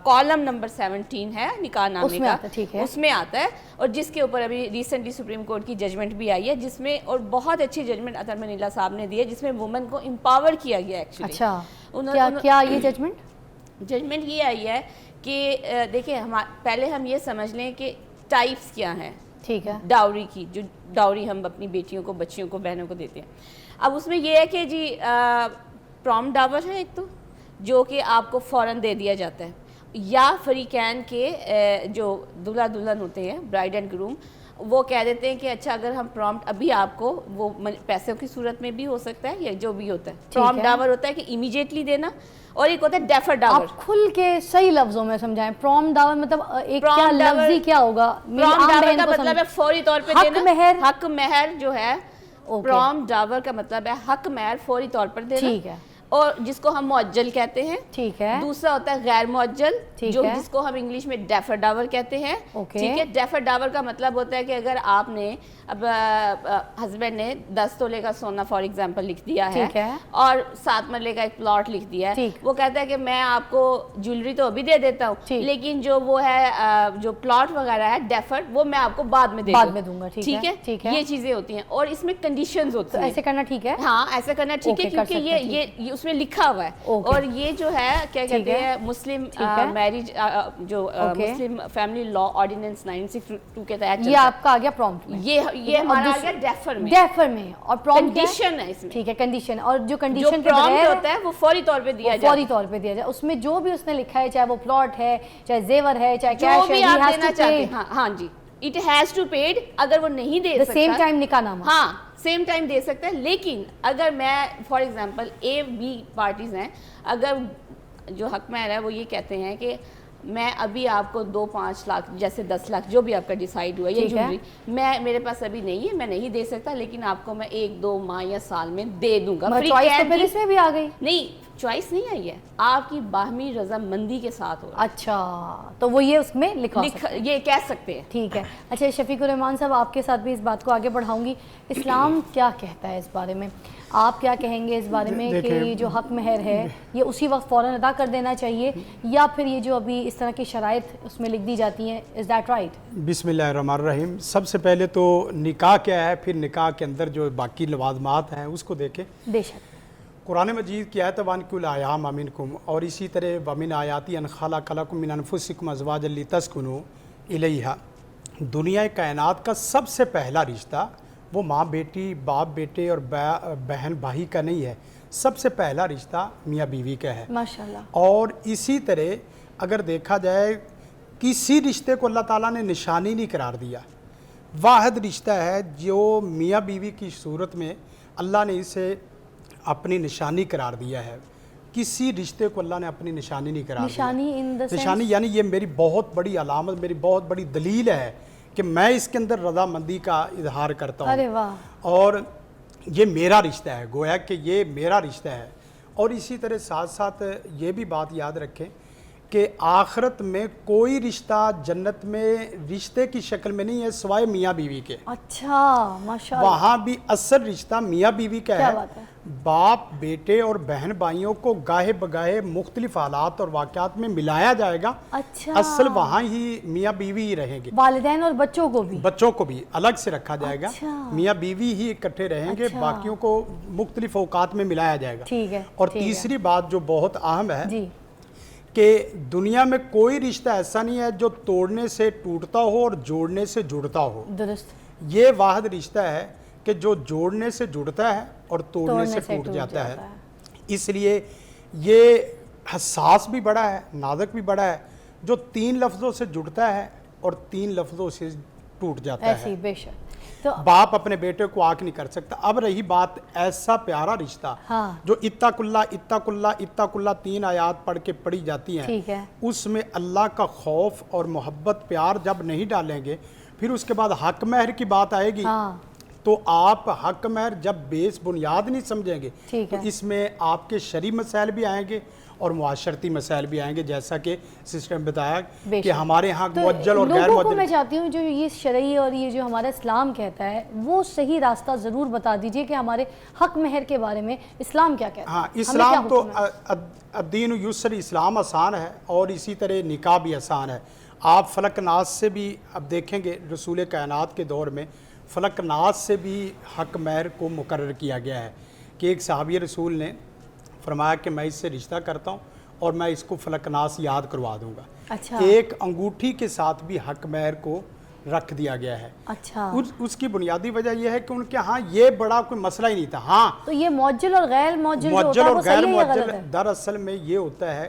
کالم نمبر 17 ہے نکاح نامے کا, اس میں آتا ہے, اور جس کے اوپر ابھی ریسنٹلی سپریم کورٹ کی ججمنٹ بھی آئی ہے, جس میں, اور بہت اچھی ججمنٹ اطہر منیلا صاحب نے دی ہے, جس میں وومن کو امپاور کیا گیا ایکچولی. اچھا, کیا یہ ججمنٹ یہ آئی ہے کہ دیکھیں پہلے ہم یہ سمجھ لیں کہ ٹائپس کیا ہیں. ٹھیک ہے, ڈاوری کی, جو ڈاوری ہم اپنی بیٹیوں کو, بچیوں کو, بہنوں کو دیتے ہیں. اب اس میں یہ ہے کہ جی پروم ڈاور ہے ایک تو جو کہ آپ کو فوراً دے دیا جاتا ہے, یا فریقین کے جو دلہا دلہن ہوتے ہیں, برائڈ اینڈ گروم, وہ کہہ دیتے ہیں کہ اچھا اگر ہم پرومپٹ ابھی آپ کو, وہ پیسوں کی صورت میں بھی ہو سکتا ہے یا جو بھی ہوتا ہے. پرومپٹ ڈاور ہوتا ہے کہ امیجیٹلی دینا, اور ایک ہوتا ہے ڈیفر ڈاور. آپ کھل کے صحیح لفظوں میں سمجھائیں, پروم ڈاور مطلب ایک کیا لفظی کیا ہوگا؟ پروم ڈاور کا مطلب ہے فوری طور پہ دینا. حق مہر جو ہے, پروم ڈاور کا مطلب ہے حق مہر فوری طور پر دینا. ٹھیک ہے, اور جس کو ہم معجل کہتے ہیں. ٹھیک ہے. دوسرا ہوتا ہے غیر معجل, جس کو ہم انگلش میں ڈیفر ڈاور کہتے ہیں. ٹھیک ہے. ڈیفر ڈاور کا مطلب ہوتا ہے کہ اگر آپ نے اب ہسبینڈ نے 10 تولے کا سونا فار ایگزامپل لکھ دیا ہے اور 7 مرلے کا ایک پلاٹ لکھ دیا ہے, وہ کہتا ہے کہ میں آپ کو جیولری تو ابھی دے دیتا ہوں, لیکن جو وہ ہے جو پلاٹ وغیرہ ہے ڈیفر, وہ میں آپ کو بعد میں دوں گا. ٹھیک ہے. یہ چیزیں ہوتی ہیں اور اس میں کنڈیشنز ہوتی ہیں. ایسے کرنا ٹھیک ہے. ہاں ایسے کرنا ٹھیک ہے, کیونکہ یہ اس میں لکھا ہوا ہے. اور یہ جو ہے کیا کہتے ہیں مسلم میرج, جو مسلم فیملی لا آرڈیننس 962 کے تحت, یہ آپ کا آ گیا پرومپٹ میں, یہ ہمارا آ گیا ڈیفر میں. اور پرومپٹ کنڈیشن ہے اس میں. ٹھیک ہے, کنڈیشن. اور جو کنڈیشن کے پرومپٹ ہوتا ہے وہ فوری طور پہ دیا جائے, اس میں جو بھی اس نے لکھا ہے, چاہے وہ پلاٹ ہے, چاہے زیور ہے, چاہے جو بھی آپ دینا چاہتے ہیں. ہاں جی, اٹ ہیز ٹو پیڈ. اگر وہ نہیں دے سکتا سیم ٹائم نکاح نامہ, ہاں سیم ٹائم دے سکتا ہے. لیکن اگر میں for example A B parties ہیں, اگر جو حق مہر ہے وہ یہ کہتے ہیں کہ میں ابھی آپ کو 2-5 لاکھ جیسے 10 لاکھ جو بھی آپ کا ڈیسائیڈ ہوا, یہ جوری میرے پاس ابھی نہیں ہے, میں نہیں دے سکتا, لیکن آپ کو میں 1-2 ماہ یا سال میں دے دوں گا. اس میں بھی آ گئی نہیں, چوائس نہیں آئی ہے, آپ کی باہمی رضامندی کے ساتھ ہو. اچھا, تو وہ یہ اس میں یہ کہہ سکتے ہیں. ٹھیک ہے. اچھا شفیق الرحمان صاحب, آپ کے ساتھ بھی اس بات کو آگے بڑھاؤں گی. اسلام کیا کہتا ہے اس بارے میں, آپ کیا کہیں گے اس بارے میں کہ یہ جو حق مہر ہے یہ اسی وقت فوراً ادا کر دینا چاہیے, یا پھر یہ جو ابھی اس طرح کی شرائط اس میں لکھ دی جاتی ہیں, از دیٹ رائٹ؟ بسم اللہ الرحمن الرحیم. سب سے پہلے تو نکاح کیا ہے, پھر نکاح کے اندر جو باقی لوازمات ہیں اس کو دیکھیں. بے شک. قرآن مجید کی آیت وَانْكِحُوا الْأَيَامَ مِنْكُمْ, اور اسی طرح وَمِنْ آیَاتِهِ أَنْ خَلَقَ لَكُم مِنْ أَنفُسِكُمْ أَزْوَاجًا لِتَسْكُنُوا إِلَيْهَا. دنیا کائنات کا سب سے پہلا رشتہ وہ ماں بیٹی, باپ بیٹے اور بہن بھائی کا نہیں ہے, سب سے پہلا رشتہ میاں بیوی کا ہے. ماشاءاللہ. اور اسی طرح اگر دیکھا جائے کسی رشتے کو اللہ تعالیٰ نے نشانی نہیں قرار دیا, واحد رشتہ ہے جو میاں بیوی کی صورت میں اللہ نے اسے اپنی نشانی قرار دیا ہے. کسی رشتے کو اللہ نے اپنی نشانی نہیں قرار دیا. نشانی یعنی یہ میری بہت بڑی علامت, میری بہت بڑی دلیل ہے کہ میں اس کے اندر رضامندی کا اظہار کرتا ہوں. ارے واہ. اور یہ میرا رشتہ ہے, گویا کہ یہ میرا رشتہ ہے. اور اسی طرح ساتھ ساتھ یہ بھی بات یاد رکھیں کہ آخرت میں کوئی رشتہ جنت میں رشتے کی شکل میں نہیں ہے سوائے میاں بیوی کے. اچھا ماشاءاللہ. وہاں بھی اصل رشتہ میاں بیوی کا ہے. باپ بیٹے اور بہن بھائیوں کو گاہے بگاہے مختلف حالات اور واقعات میں ملایا جائے گا. اچھا. اصل وہاں ہی میاں بیوی ہی رہیں گے. والدین اور بچوں کو بھی الگ سے رکھا جائے گا. میاں بیوی ہی اکٹھے رہیں گے, باقیوں کو مختلف اوقات میں ملایا جائے گا. ٹھیک ہے. اور تیسری بات جو بہت اہم ہے کہ دنیا میں کوئی رشتہ ایسا نہیں ہے جو توڑنے سے ٹوٹتا ہو اور جوڑنے سے جڑتا ہو. درست. یہ واحد رشتہ ہے کہ جو جوڑنے سے جڑتا ہے اور توڑنے سے ٹوٹ جاتا ہے. اس لیے یہ حساس بھی بڑا ہے, نازک بھی بڑا ہے, جو 3 لفظوں سے جڑتا ہے اور 3 لفظوں سے ٹوٹ جاتا ہے. ایسی بے شک. تو باپ اپنے بیٹے کو آنکھ نہیں کر سکتا. اب رہی بات ایسا پیارا رشتہ جو اتق اللہ اتق اللہ اتق اللہ 3 آیات پڑھ کے پڑھی جاتی ہیں, اس میں اللہ کا خوف اور محبت پیار جب نہیں ڈالیں گے, پھر اس کے بعد حق مہر کی بات آئے گی, تو آپ حق مہر جب بیس بنیاد نہیں سمجھیں گے تو اس میں آپ کے شرعی مسائل بھی آئیں گے اور معاشرتی مسائل بھی آئیں گے, جیسا کہ سسٹر نے بتایا کہ ہمارے ہاں معجل اور غیر معجل. میں چاہتی ہوں جو یہ شرعی اور یہ جو ہمارا اسلام کہتا ہے وہ صحیح راستہ ضرور بتا دیجئے کہ ہمارے حق مہر کے بارے میں اسلام کیا کہتا ہے. ہاں, اسلام تو الدین یسر, اسلام آسان ہے اور اسی طرح نکاح بھی آسان ہے. آپ فلک ناس سے بھی اب دیکھیں گے رسول کائنات کے دور میں فلک ناس سے بھی حق مہر کو مقرر کیا گیا ہے کہ ایک صحابی رسول نے فرمایا کہ میں اس سے رشتہ کرتا ہوں اور میں اس کو فلک ناس یاد کروا دوں گا. اچھا. ایک انگوٹھی کے ساتھ بھی حق مہر کو رکھ دیا گیا ہے. اچھا. اس کی بنیادی وجہ یہ ہے کہ ان کے ہاں یہ بڑا کوئی مسئلہ ہی نہیں تھا. ہاں, تو یہ معجل اور غیر معجل معجل اور غیر معجل دراصل میں یہ ہوتا ہے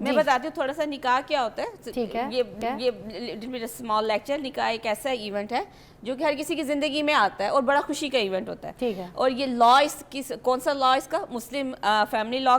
میں بتاتی ہوں تھوڑا سا نکاح کیا ہوتا ہے. ٹھیک ہے. یہ اسمال لیکچر. نکاح ایک ایسا ایونٹ ہے جو کہ ہر کسی کی زندگی میں آتا ہے اور بڑا خوشی کا ایونٹ ہوتا ہے. ٹھیک ہے. اور یہ لا کون سا لا اس کا؟ Muslim family law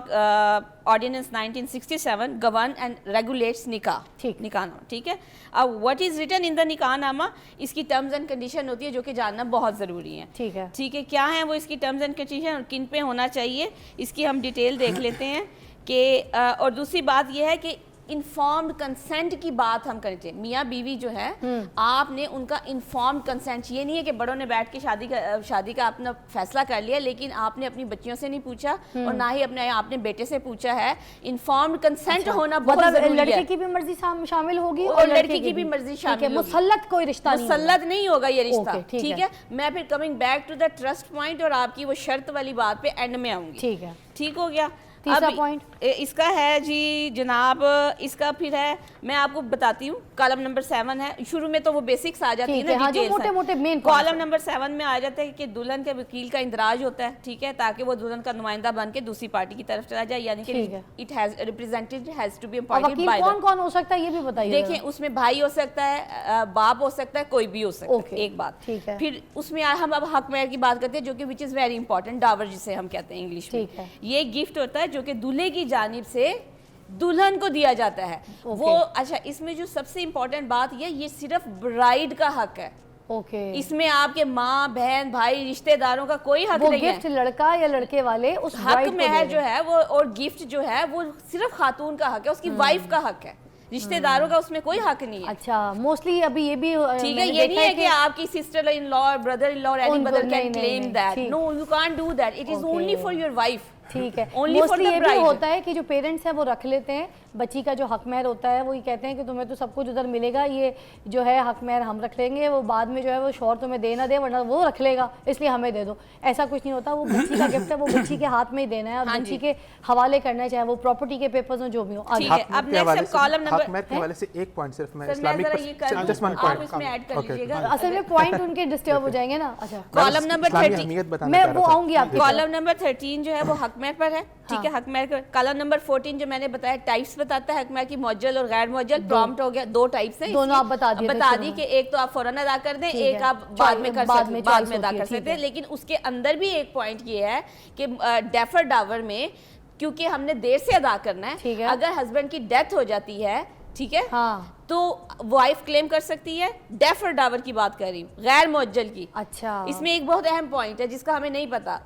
ordinance 1967 govern and regulates نکاح. نکاح نامہ. ٹھیک ہے. اب واٹ از ریٹن ان دا نکاح نامہ, اس کی ٹرمز اینڈ کنڈیشن ہوتی ہے جو کہ جاننا بہت ضروری ہے. ٹھیک ہے. ٹھیک ہے. کیا ہیں وہ اس کی ٹرمز اینڈ کنڈیشن اور کن پہ ہونا چاہیے, اس کی ہم ڈیٹیل دیکھ لیتے ہیں. کہ اور دوسری بات یہ ہے کہ انفارمڈ کنسنٹ کی بات ہم کرتے ہیں. میاں بیوی جو ہے آپ نے ان کا انفارمڈ کنسنٹ, یہ نہیں ہے کہ بڑوں نے بیٹھ کے شادی کا اپنا فیصلہ کر لیا لیکن آپ نے اپنی بچیوں سے نہیں پوچھا اور نہ ہی آپ نے بیٹے سے پوچھا ہے. انفارمڈ کنسنٹ ہونا بہت ضروری ہے. لڑکی کی بھی مرضی شامل ہوگی اور لڑکی کی بھی مرضی شامل ہوگی. مسلط کوئی رشتہ نہیں, مسلط نہیں ہوگا یہ رشتہ. ٹھیک ہے. میں پھر coming back to the trust point اور آپ کی وہ شرط والی بات پہ اینڈ میں آؤں گی. ٹھیک ہے. ٹھیک ہو گیا. تیسرا پوائنٹ اس کا ہے جی جناب, اس کا پھر ہے میں آپ کو بتاتی ہوں. کالم نمبر 7 ہے. شروع میں تو وہ بیسکس آ جاتی ہیں نا, ڈیٹیلز. کالم نمبر 7 میں آ جاتا ہے کہ دلہن کے وکیل کا اندراج ہوتا ہے. ٹھیک ہے. تاکہ وہ دلہن کا نمائندہ بن کے دوسری پارٹی کی طرف چلا جائے, یعنی کہ it has represented has to be appointed by. کون کون ہو سکتا ہے یہ بھی بتائیے. دیکھیں اس میں بھائی ہو سکتا ہے, باپ ہو سکتا ہے, کوئی بھی ہو سکتا ہے. ایک بات. پھر اس میں ہم اب حق مہر کی بات کرتے ہیں جو کہ وچ از ویری امپورٹنٹ, ڈاور جسے ہم کہتے ہیں انگلش میں. یہ گفٹ ہوتا ہے جو کہ دولہے کی جانب سے دلہن کو دیا جاتا ہے. وہ اچھا اس میں جو سب سے امپورٹنٹ بات یہ صرف برائیڈ کا حق ہے. اس میں آپ کے ماں بہن بھائی رشتہ داروں کا کوئی حق نہیں ہے. گفٹ لڑکا یا لڑکے والے اس حق مہر جو ہے وہ اور گفٹ جو ہے وہ صرف خاتون کا حق ہے, اس کی وائف کا حق ہے. رشتہ داروں کا اس میں کوئی حق نہیں ہے. اچھا موسٹلی ابھی یہ بھی ٹھیک ہے. یہ نہیں ہے کہ آپ کی سسٹر ان لا اور بردر ان لا اور any brother can claim that. No you can't do that. It is only for your wife. ٹھیک ہے. موسٹلی یہ بھی ہوتا ہے کہ جو پیرنٹس ہیں وہ رکھ لیتے ہیں بچی کا جو حق مہر ہوتا ہے, وہ یہ کہتے ہیں کہ تمہیں تو سب کچھ ادھر ملے گا, یہ جو ہے حق مہر ہم رکھ لیں گے, وہ بعد میں جو ہے وہ شوہر تمہیں دے نہ دے ورنہ وہ رکھ لے گا اس لیے ہمیں دے دو. ایسا کچھ نہیں ہوتا. وہ بچی کا گفٹ ہے, وہ بچی کے ہاتھ میں ہی دینا ہے اور بچی کے حوالے کرنا ہے, چاہے وہ پراپرٹی کے پیپرز ہوں جو بھی ہوں. اب نیکسٹ کالم نمبر حق مہر کے حوالے سے ایک پوائنٹ صرف میں اسلامک آپ اس میں ایڈ کر لیجیے گا. اصل میں پوائنٹ ان کے ڈسٹرب ہو جائیں گے نا. اچھا کالم نمبر 13 میں وہ آؤں گی آپ کے. کالم نمبر 13 جو ہے وہ حق مہر پر ہے. ٹھیک ہے. حق مہر کا کالم نمبر 14 جو میں نے بتایا ٹائپس بتاتا ہے حق مہر کی, معجل اور غیر معجل. پرامپٹ ہو گیا, 2 ٹائپس ہیں. دونوں آپ بتا دی کہ ایک تو آپ فوراً ادا کر دیں, ایک آپ بعد میں کر سکتے, بعد میں ادا کر سکتے ہیں. لیکن اس کے اندر بھی ایک پوائنٹ یہ ہے کہ ڈیفر ڈاور میں کیونکہ ہم نے دیر سے ادا کرنا ہے, اگر ہسبینڈ کی ڈیتھ ہو جاتی ہے ٹھیک ہے تو وائف کلیم کر سکتی ہے. ڈیفر ڈاور کی بات کر رہی ہوں, غیر معجل کی. اچھا اس میں ایک بہت اہم پوائنٹ ہے جس کا ہمیں نہیں پتا,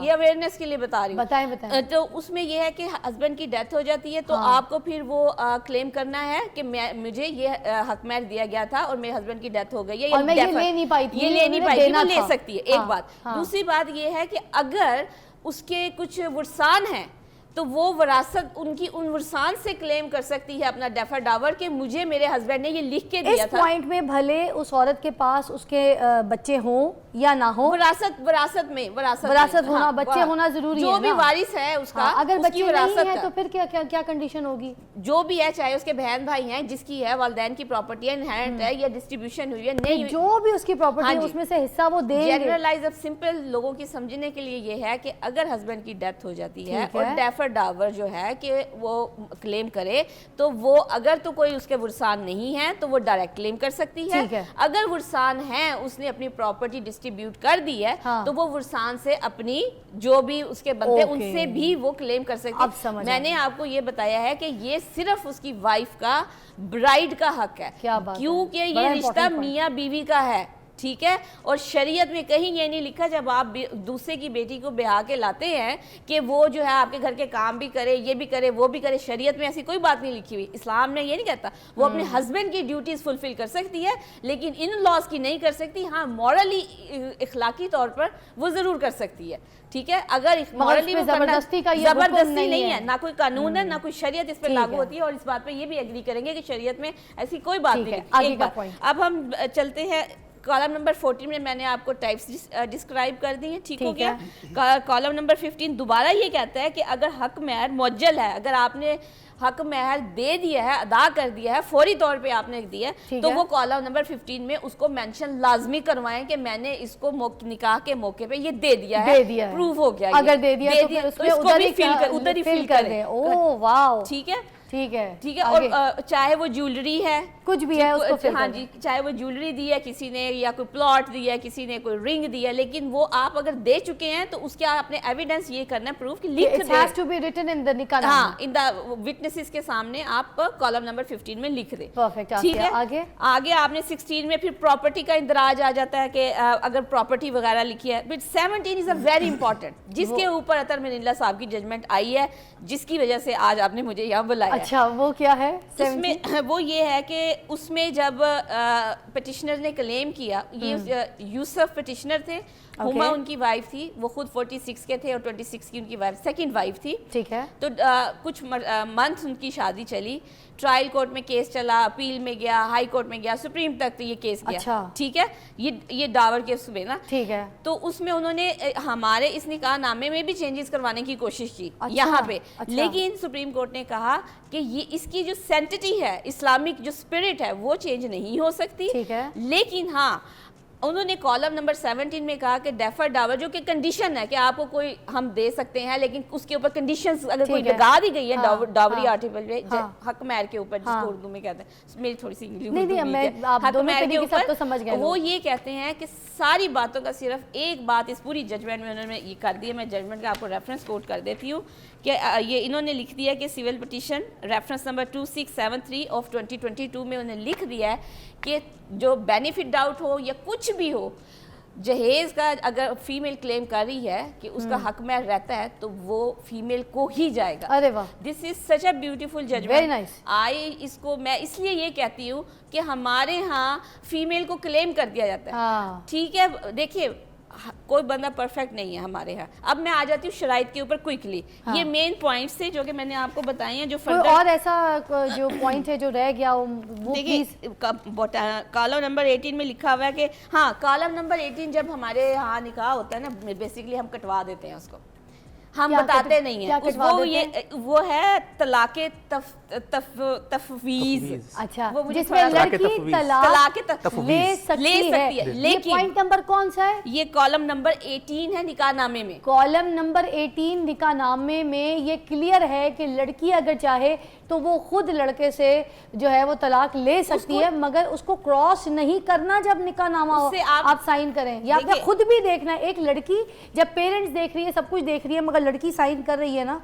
یہ اویئرنیس کے لیے بتا رہی ہوں. بتائیں. تو اس میں یہ ہے کہ ہسبینڈ کی ڈیتھ ہو جاتی ہے تو آپ کو پھر وہ کلیم کرنا ہے کہ مجھے یہ حق مہر دیا گیا تھا اور میرے ہسبینڈ کی ڈیتھ ہو گئی ہے, یہ لے نہیں پائی تھی, وہ لے سکتی ہے. ایک بات. دوسری بات یہ ہے کہ اگر اس کے کچھ ورثان ہیں تو وہ وراثت ان ورثان سے کلیم کر سکتی ہے اپنا ڈیفر ڈاور کہ مجھے میرے ہسبینڈ نے یہ لکھ کے دیا تھا. اس پوائنٹ میں بھلے اس عورت کے پاس اس کے بچے ہوں یا نہ ہو, وراثت ہونا, بچے ہونا ضروری ہے. جو بھی وارث ہے اس کا, اگر بچے نہیں ہیں تو پھر کیا کنڈیشن ہوگی؟ جو بھی ہے, چاہے اس کے بہن بھائی ہیں, جس کی ہے والدین کی پراپرٹی ہے, انہیرنٹ ہے یا ڈسٹریبیوشن ہوئی ہے, نہیں جو بھی اس کی پراپرٹی ہے اس میں سے حصہ وہ دیں گے. جنرلائز اب سمپل لوگوں کی سمجھنے کے لیے یہ ہے کہ اگر ہسبینڈ کی ڈیتھ ہو جاتی ہے اور ڈیفر ڈاور جو ہے کہ وہ کلیم کرے تو وہ اگر تو کوئی اس کے ورثان نہیں ہے تو وہ ڈائریکٹ کلیم کر سکتی ہے. اگر ورثان ہیں, اس نے اپنی پراپرٹی ڈسٹریبیوٹ کر دی ہے تو وہ ورثان سے اپنی جو بھی اس کے بندے ان سے بھی وہ کلیم کر سکتی ہے. میں نے آپ کو یہ بتایا ہے کہ یہ صرف اس کی وائف کا, برائڈ کا حق ہے, کیونکہ یہ رشتہ میاں بیوی کا ہے. ٹھیک ہے. اور شریعت میں کہیں یہ نہیں لکھا جب آپ دوسرے کی بیٹی کو بیاہ کے لاتے ہیں کہ وہ جو ہے آپ کے گھر کے کام بھی کرے, یہ بھی کرے, وہ بھی کرے. شریعت میں ایسی کوئی بات نہیں لکھی ہوئی. اسلام نے یہ نہیں کہتا. وہ اپنے ہسبینڈ کی ڈیوٹیز فلفل کر سکتی ہے لیکن ان لاز کی نہیں کر سکتی. ہاں مورلی اخلاقی طور پر وہ ضرور کر سکتی ہے. ٹھیک ہے. اگر مورلی زبردستی نہیں ہے, نہ کوئی قانون ہے, نہ کوئی شریعت اس پہ لاگو ہوتی ہے. اور اس بات پہ یہ بھی ایگری کریں گے کہ شریعت میں ایسی کوئی بات نہیں ہے. اب ہم چلتے ہیں کالم نمبر 14 میں نے آپ کو ٹائپس ڈسکرائب کر دی ہیں. ٹھیک ہو گیا. کالم نمبر 15 دوبارہ یہ کہتا ہے کہ اگر حق مہر معجل ہے, اگر آپ نے حق مہر دے دیا ہے, ادا کر دیا ہے, فوری طور پہ آپ نے دیا ہے, تو وہ کالم نمبر 15 میں اس کو مینشن لازمی کروائیں کہ میں نے اس کو نکاح کے موقع پہ یہ دے دیا ہے, پروف ہو گیا. اگر دے دیا تو پھر اس کو ادھر ہی فل کریں. اوہ واو. ٹھیک ہے. ٹھیک ہے ٹھیک ہے. اور چاہے وہ جیولری ہے, کچھ بھی ہے اس کو فل ہاں جی, چاہے وہ جیولری دی ہے کسی نے, یا کوئی پلاٹ دیا ہے کسی نے, کوئی رنگ دیا, لیکن وہ آپ اگر دے چکے ہیں تو اس کے آپ نے ایویڈنس یہ کرنا ہے, پروف کہ لکھ دیں. It has to be written in the نکاح نامہ. ہاں, ان دا وٹنسز کے سامنے آپ کالم نمبر 15 میں لکھ دیں. پرفیکٹ. ٹھیک ہے. آگے آپ نے 16 میں پھر پراپرٹی کا اندراج آ جاتا ہے کہ اگر پراپرٹی وغیرہ لکھی ہے. But 17 is a very important, جس کے اوپر عطر من اللہ صاحب کی ججمنٹ آئی ہے, جس کی وجہ سے آج آپ نے مجھے یہاں بلایا. اچھا, وہ کیا ہے؟ اس میں وہ یہ ہے کہ اس میں جب پٹیشنر نے کلیم کیا, یہ یوسف پٹیشنر تھے, ہما ان کی وائف تھی, وہ خود 46 کے تھے اور 26 کی ان کی وائف سیکنڈ وائف تھی. ٹھیک ہے. تو کچھ منتھ ان کی شادی چلی, ٹرائل کورٹ میں کیس چلا, اپیل میں گیا, ہائی کورٹ میں گیا, سپریم تک یہ کیس گیا. ٹھیک ہے, یہ ڈاور کیس ہوئے نا. ٹھیک ہے. تو اس میں انہوں نے ہمارے اس نکاح نامے میں بھی چینجز کروانے کی کوشش کی یہاں پہ, لیکن سپریم کورٹ نے کہا کہ یہ اس کی جو سینٹٹی ہے, اسلامک جو اسپرٹ ہے, وہ چینج نہیں ہو سکتی. ٹھیک ہے. لیکن ہاں انہوں نے کالم نمبر 17 میں کہا کہ ڈیفر ڈاور, جو کہ کنڈیشن ہے کہ آپ کو کوئی ہم دے سکتے ہیں, لیکن اس کے اوپر کنڈیشنز اگر کوئی لگا دی گئی ہے ڈاوری آرٹیکل میں, حق مہر کے اوپر, جس کو اردو میں کہتے ہیں, میری تھوڑی سی انگلش حق مہر کے اوپر, وہ یہ کہتے ہیں کہ ساری باتوں کا صرف ایک بات اس پوری ججمنٹ میں انہوں نے یہ کر دی ہے. میں ججمنٹ کا آپ کو ریفرنس کوٹ کر دیتی ہوں کہ یہ انہوں نے لکھ دیا کہ civil petition reference number 2673 of 2022 میں انہوں نے لکھ دیا ہے کہ جو بینیفٹ ڈاؤٹ ہو یا کچھ بھی ہو, جہیز کا اگر فیمیل کلیم کر رہی ہے کہ اس کا حق مہر رہتا ہے تو وہ فیمیل کو ہی جائے گا. ارے واہ, دس از سچ اے بیوٹیفل ججمنٹ. اس کو میں اس لیے یہ کہتی ہوں کہ ہمارے ہاں فیمیل کو کلیم کر دیا جاتا ہے. ٹھیک ہے, دیکھیے کوئی بندہ پرفیکٹ نہیں ہے ہمارے ہاں. اب میں آ جاتی ہوں شرائط کے اوپر کوئکلی. یہ مین پوائنٹس تھے جو کہ میں نے آپ کو بتائی ہیں. جو کوئی اور ایسا جو پوائنٹ ہے جو رہ گیا وہ دیکھیے, کالم نمبر 18 میں لکھا ہوا ہے کہ ہاں, کالم نمبر 18 جب ہمارے ہاں نکاح ہوتا ہے نا, بیسیکلی ہم کٹوا دیتے ہیں اس کو, ہم بتاتے نہیں ہیں. وہ ہے طلاق تفویض. اچھا, جس میں لڑکی طلاق لے سکتی ہے. یہ پوائنٹ نمبر کون سا ہے؟ یہ کالم نمبر 18 ہے نکاح نامے میں. کالم نمبر 18 نکاح نامے میں یہ کلیئر ہے کہ لڑکی اگر چاہے تو وہ خود لڑکے سے جو ہے وہ طلاق لے سکتی ہے, مگر اس کو کراس نہیں کرنا جب نکاح نامہ ہو آپ سائن کریں. یا آپ نے خود بھی دیکھنا ہے, ایک لڑکی جب پیرنٹس دیکھ رہی ہے, سب کچھ دیکھ رہی ہے, مگر لڑکی سائن کر رہی ہے نا,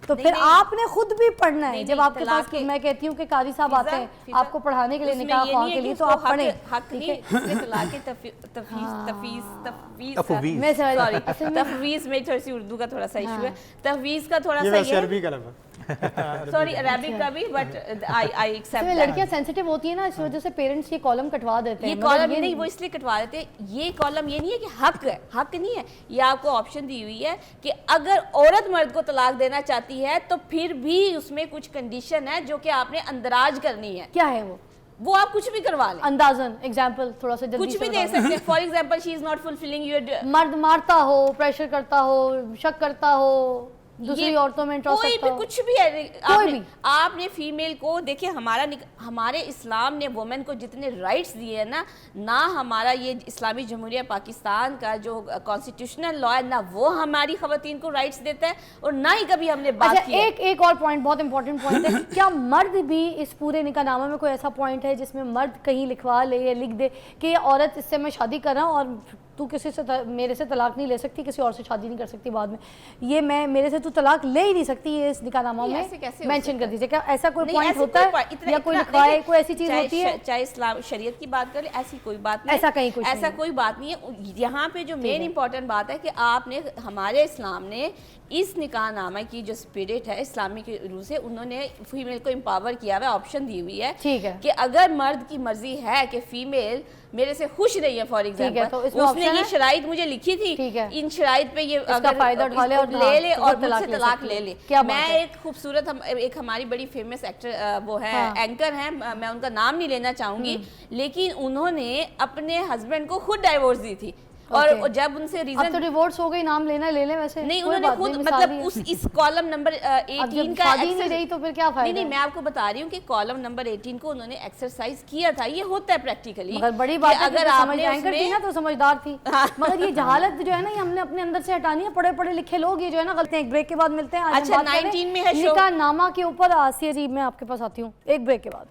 تو پھر آپ نے خود بھی پڑھنا ہے. جب آپ کے پاس, میں کہتی ہوں کہ قاضی صاحب آتے ہیں آپ کو پڑھانے کے لیے نکاح خواہ کے لیے, تو آپ پڑھیں. تفویض میں تھوڑی سی اردو کا تھوڑا سا ایشو ہے, تفویض کا تھوڑا سا سوری عربک کا بھی, بٹ آئی ایکسپٹ. لڑکیاں سینسیٹیو ہوتی ہیں نا, اس وجہ سے پیرنٹس یہ کالم کٹوا دیتے ہیں. یہ کالم نہیں, وہ اس لیے کٹوا دیتے ہیں. یہ کالم یہ نہیں ہے کہ حق ہے, حق نہیں ہے. یہ آپ کو آپشن دی ہوئی ہے کہ اگر عورت مرد کو طلاق دینا چاہتی ہے تو پھر بھی اس میں کچھ کنڈیشن ہے جو کہ آپ نے اندراج کرنی ہے. کیا ہے وہ آپ کچھ بھی کروا لیں. اندازن ایگزامپل تھوڑا سا جلدی کچھ بھی دے سکتے ہیں. For example she is not fulfilling your, مرد مارتا ہو, پریشر کرتا ہو, شک کرتا ہو, دوسری عورتوں میں انٹرسٹ کوئی بھی کچھ بھی ہے. آپ نے فیمیل کو دیکھیں, ہمارے اسلام نے وومن کو جتنے رائٹس دیے ہیں نا, نہ ہمارا یہ اسلامی جمہوریہ پاکستان کا جو کانسٹیٹیوشنل لا ہے, نہ وہ ہماری خواتین کو رائٹس دیتا ہے, اور نہ ہی کبھی ہم نے بات کی. ایک اور پوائنٹ, بہت امپورٹنٹ پوائنٹ ہے, کیا مرد بھی اس پورے نکاح نامے میں کوئی ایسا پوائنٹ ہے جس میں مرد کہیں لکھوا لے یا لکھ دے کہ یہ عورت اس سے میں شادی کر رہا ہوں اور تو کسی سے میرے سے طلاق نہیں لے سکتی, کسی اور سے شادی نہیں کر سکتی بعد میں, یہ میں میرے سے تو طلاق لے ہی نہیں سکتی, یہ اس نکاح نامہ میں مینشن کر دیجیے. کیا ایسا کوئی پوائنٹ ہوتا ہے یا کوئی لکھوائے, کوئی ایسی چیز ہوتی ہے؟ چاہے اسلام شریعت کی بات کریں, ایسی کوئی بات نہیں, ایسا کوئی بات نہیں ہے. یہاں پہ جو مین امپورٹنٹ بات ہے کہ آپ نے, ہمارے اسلام نے اس نکاح نامہ کی جو اسپرٹ ہے اسلامی کے روح سے, انہوں نے فیمیل کو امپاور کیا ہوا ہے, آپشن دی ہوئی ہے کہ اگر مرد کی مرضی ہے کہ فیمیل میرے سے خوش نہیں ہے, فار ایگزامپل اس نے یہ شرائط مجھے لکھی تھی, ان شرائط پہ یہ فائدہ اٹھا لے اور لے لے اور مجھ سے طلاق لے لے. میں ایک خوبصورت, ایک ہماری بڑی فیمس ایکٹر وہ ہے, اینکر ہیں, میں ان کا نام نہیں لینا چاہوں گی, لیکن انہوں نے اپنے ہسبینڈ کو خود ڈائیورس دی تھی. اور جب ان سے ریزن اب تو ڈیورس ہو گئی, نام لینا لے لیں ویسے نہیں, انہوں نے خود مطلب اس کالم نمبر 18 کا نہیں رہی تو پھر کیا فائدہ. نہیں, میں آپ کو بتا رہی ہوں کہ کالم نمبر 18 کو انہوں نے ایکسرسائز کیا تھا. یہ ہوتا ہے پریکٹیکلی, مگر بڑی بات ہے اگر آپ نے اینکر تھی نا تو سمجھدار تھی, مگر یہ جہالت جو ہے نا یہ ہم نے اپنے اندر سے ہٹانی ہے. پڑھے پڑھے لکھے لوگ یہ جو ہے نا غلطی ہیں. ایک بریک کے بعد ملتے ہیں. اچھا 19 میں ہے شو نکاح نامہ کے اوپر. آسیہ جی میں آپ کے پاس آتی ہوں ایک بریک کے بعد.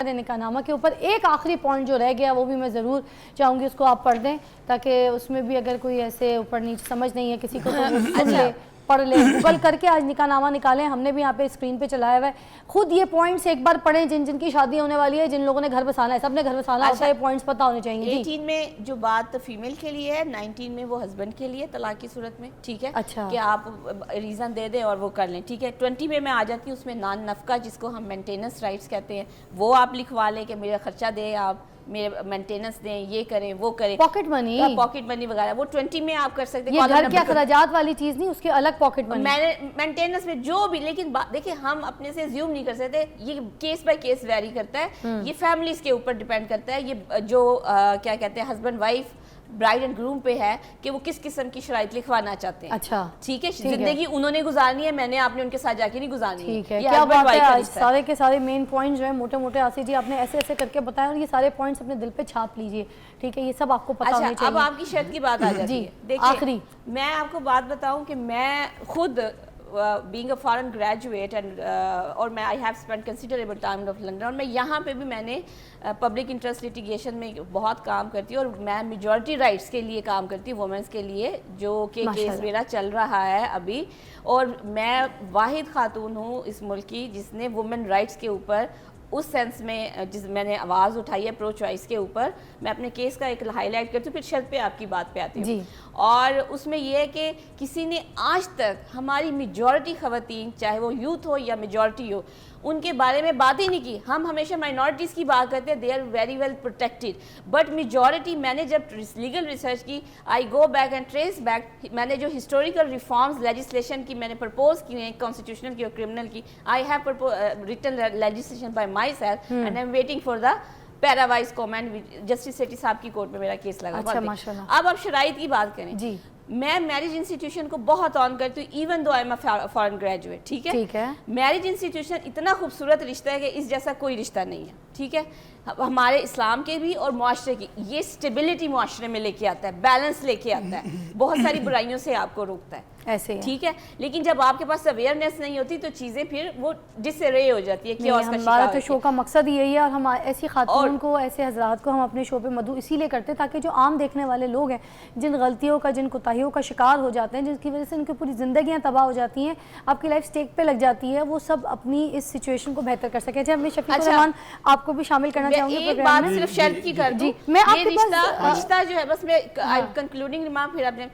نکاح نامہ کے اوپر ایک آخری پوائنٹ جو رہ گیا وہ بھی میں ضرور چاہوں گی اس کو آپ پڑھ دیں, تاکہ اس میں بھی اگر کوئی ایسے اوپر نیچے سمجھ نہیں ہے کسی کو تو سن لے, پڑھ لیں, گوگل کر کے آج نکاح نامہ نکالیں. ہم نے بھی یہاں پہ اسکرین پہ چلایا ہوا ہے. خود یہ پوائنٹس ایک بار پڑھیں جن جن کی شادی ہونے والی ہے, جن لوگوں نے گھر بسانا ہے. سب نے گھر بسانا ہوتا ہے, یہ پوائنٹس پتہ ہونے چاہیے. 18 میں جو بات فیمیل کے لیے ہے, 19 میں وہ ہسبینڈ کے لیے طلاق کی صورت میں, ٹھیک ہے, کہ آپ ریزن دے دیں اور وہ کر لیں, ٹھیک ہے. 20 میں میں آ جاتی ہوں, اس میں نان نفقہ جس کو ہم مینٹیننس رائٹس کہتے ہیں, وہ آپ لکھوا لیں کہ میرا خرچہ دیں, آپ میرے مینٹیننس دیں, یہ کریں وہ کریں, پاکٹ منی وغیرہ. وہ 20 میں آپ کر سکتے ہیں. یہ گھر کے اخراجات والی چیز نہیں, اس کے الگ پاکٹ منی, مینٹیننس میں جو بھی. لیکن دیکھیں ہم اپنے سے زیوم نہیں کر سکتے, یہ کیس بائی کیس ویری کرتا ہے, یہ فیملیز کے اوپر ڈیپینڈ کرتا ہے. یہ جو کیا کہتے ہیں husband wife bride and groom پہ ہے کہ وہ کس قسم کی شرائط لکھوانا چاہتے ہیں. اچھا ٹھیک ہے, زندگی انہوں نے گزارنی ہے, میں نے آپ نے ان کے ساتھ جا کے نہیں گزارنی. ٹھیک ہے, کیا بات ہے. سارے کے سارے مین پوائنٹس جو ہیں موٹے موٹے آسی جی آپ نے ایسے ایسے کر کے بتایا, اور یہ سارے پوائنٹس اپنے دل پہ چھاپ لیجئے, ٹھیک ہے, یہ سب آپ کو پتہ ہونے چاہیے. اب آپ کی شرط کی بات آ جاتی ہے. دیکھیں آخری میں آپ کو بات بتاؤں کہ میں خود being a foreign graduate and اور میں I have spent considerable time of London, اور میں یہاں پہ بھی میں نے پبلک انٹرسٹ لیٹیگیشن میں بہت کام کرتی ہوں, اور میں میجورٹی رائٹس کے لیے کام کرتی ہوں, وومنس کے لیے, جو کہ کیس میرا چل رہا ہے ابھی. اور میں واحد خاتون ہوں اس ملک کی جس نے وومن رائٹس کے اوپر اس سینس میں جس میں نے آواز اٹھائی ہے پرو چوائس کے اوپر. میں اپنے کیس کا ایک ہائی لائٹ کرتی ہوں, پھر شرط پہ آپ کی بات پہ آتی ہوں. اور اس میں یہ ہے کہ کسی نے آج تک ہماری میجورٹی خواتین, چاہے وہ یوتھ ہو یا میجورٹی ہو, ان کے بارے میں بات ہی نہیں کی. ہم ہمیشہ مائنورٹیز کی بات کرتے ہیں, they are very well protected, but majority, میں نے جب لیگل ریسرچ کی, I go back and trace back, میں نے جو ہسٹوریکل ریفارمز لیجسلیشن کی میں نے پرپوز کی ہیں, کانسٹیٹیوشنل کی اور کرمنل کی, I have written legislation by myself, and I am waiting for the parawise comment. Justice Sethi صاحب کی کورٹ میں میرا کیس لگا. اب آپ شرائط کی بات کریں, میں میرج انسٹیٹیوشن کو بہت آن کرتی ہوں, even though I am a foreign graduate, ٹھیک ہے. میرج انسٹیٹیوشن اتنا خوبصورت رشتہ ہے کہ اس جیسا کوئی رشتہ نہیں ہے, ٹھیک ہے. ہمارے اسلام کے بھی اور معاشرے کی, یہ سٹیبلٹی معاشرے میں لے کے آتا ہے, بیلنس لے کے آتا ہے, بہت ساری برائیوں سے آپ کو روکتا ہے, ایسے ٹھیک ہے. لیکن جب آپ کے پاس اویئرنیس نہیں ہوتی تو چیزیں پھر وہ ڈس ارے ہو جاتی ہے, کیوس کا شکار. ہمارا تو شو کا مقصد یہی ہے, اور ہم ایسی خاتون کو, ایسے حضرات کو ہم اپنے شو پہ مدعو اسی لیے کرتے ہیں تاکہ جو عام دیکھنے والے لوگ ہیں, جن غلطیوں کا, جن کوتاہیوں کا شکار ہو جاتے ہیں, جن کی وجہ سے ان کی پوری زندگیاں تباہ ہو جاتی ہیں, آپ کی لائف سٹیک پہ لگ جاتی ہے, وہ سب اپنی اس سچویشن کو بہتر کر سکیں. جب میں شفیق الرحمان آپ کو بھی شامل کرنا چاہوں گی پروگرام میں. صرف شرط کی کر دوں, یہ رشتہ جو ہے, بس میں کنکلوڈنگ ریمارک, پھر آپ نے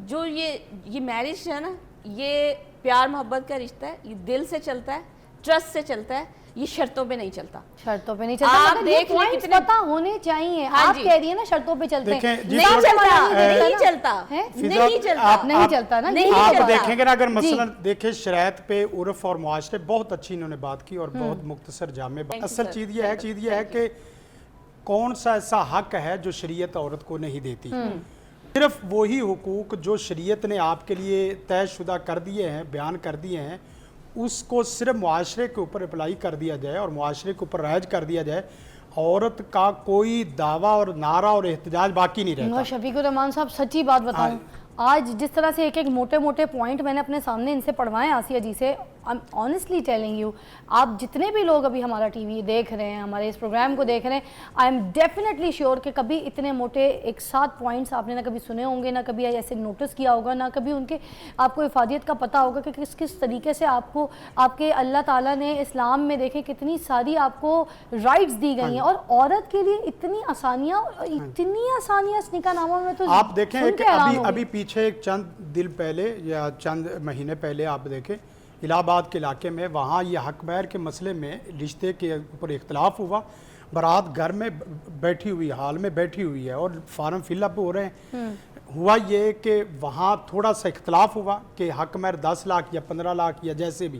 جو یہ میرج ہے نا, یہ پیار محبت کا رشتہ ہے, یہ دل سے چلتا ہے, ٹرسٹ سے چلتا ہے, یہ شرطوں پہ نہیں چلتا. شرطوں پہ نہیں چلتا, آپ دیکھ لیں کتنے پتہ ہونے چاہیے. آپ کہہ رہی ہیں نا شرطوں پہ چلتے ہیں, نہیں چلتا نا. آپ دیکھیں گے نا, اگر مثلا دیکھیں شرائط پہ, عرف اور معاشرے, بہت اچھی انہوں نے بات کی اور بہت مختصر جامع. اصل چیز یہ ہے کہ کون سا ایسا حق ہے جو شریعت عورت کو نہیں دیتی. صرف وہی حقوق جو شریعت نے آپ کے لیے طے شدہ کر دیے ہیں, بیان کر دیے ہیں, اس کو صرف معاشرے کے اوپر اپلائی کر دیا جائے اور معاشرے کے اوپر رائج کر دیا جائے. عورت کا کوئی دعویٰ اور نعرہ اور احتجاج باقی نہیں رہتا. شفیق الرحمان صاحب سچی بات بتاؤں, آج جس طرح سے ایک ایک موٹے موٹے پوائنٹ میں نے اپنے سامنے ان سے پڑھوائے آسیہ جی سے, I'm honestly telling you, آپ جتنے بھی لوگ ابھی ہمارا ٹی وی دیکھ رہے ہیں, ہمارے اس پروگرام کو دیکھ رہے ہیں, I am definitely sure کہ کبھی اتنے موٹے ایک ساتھ پوائنٹس آپ نے نہ کبھی سنے ہوں گے, نہ کبھی ایسے نوٹس کیا ہوگا, نہ کبھی ان کے آپ کو افادیت کا پتہ ہوگا کہ کس طریقے سے آپ کو آپ کے اللہ تعالیٰ نے اسلام میں دیکھیں کتنی ساری آپ کو رائٹس دی گئی ہیں, اور عورت کے لیے اتنی آسانیاں اس نکاح نامہ میں. تو آپ دیکھیں کہ ابھی پیچھے ایک چند دن پہلے یا چند مہینے پہلے آپ دیکھیں الہ آباد کے علاقے میں, وہاں یہ حق مہر کے مسئلے میں رشتے کے اوپر اختلاف ہوا. بارات گھر میں بیٹھی ہوئی, حال میں بیٹھی ہوئی ہے, اور فارم فل اپ ہو رہے ہیں. ہوا یہ کہ وہاں تھوڑا سا اختلاف ہوا کہ حق مہر 10 لاکھ یا 15 لاکھ یا جیسے بھی.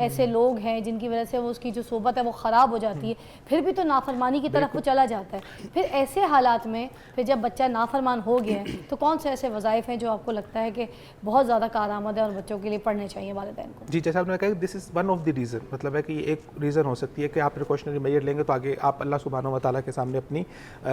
ایسے لوگ ہیں جن کی وجہ سے وہ اس کی جو صحبت ہے وہ خراب ہو جاتی ہے, پھر بھی تو نافرمانی کی طرف وہ چلا جاتا ہے. پھر ایسے حالات میں پھر جب بچہ نافرمان ہو گیا ہے تو کون سے ایسے وظائف ہیں جو آپ کو لگتا ہے کہ بہت زیادہ کارآمد ہے اور بچوں کے لیے پڑھنے چاہیے والدین کو؟ جی جیسا آپ نے کہا this is one of the reason, مطلب ہے کہ یہ ایک ریزن ہو سکتی ہے کہ آپ پریکاشنری میئر لیں گے تو آگے آپ اللہ سبحانہ و تعالیٰ کے سامنے اپنی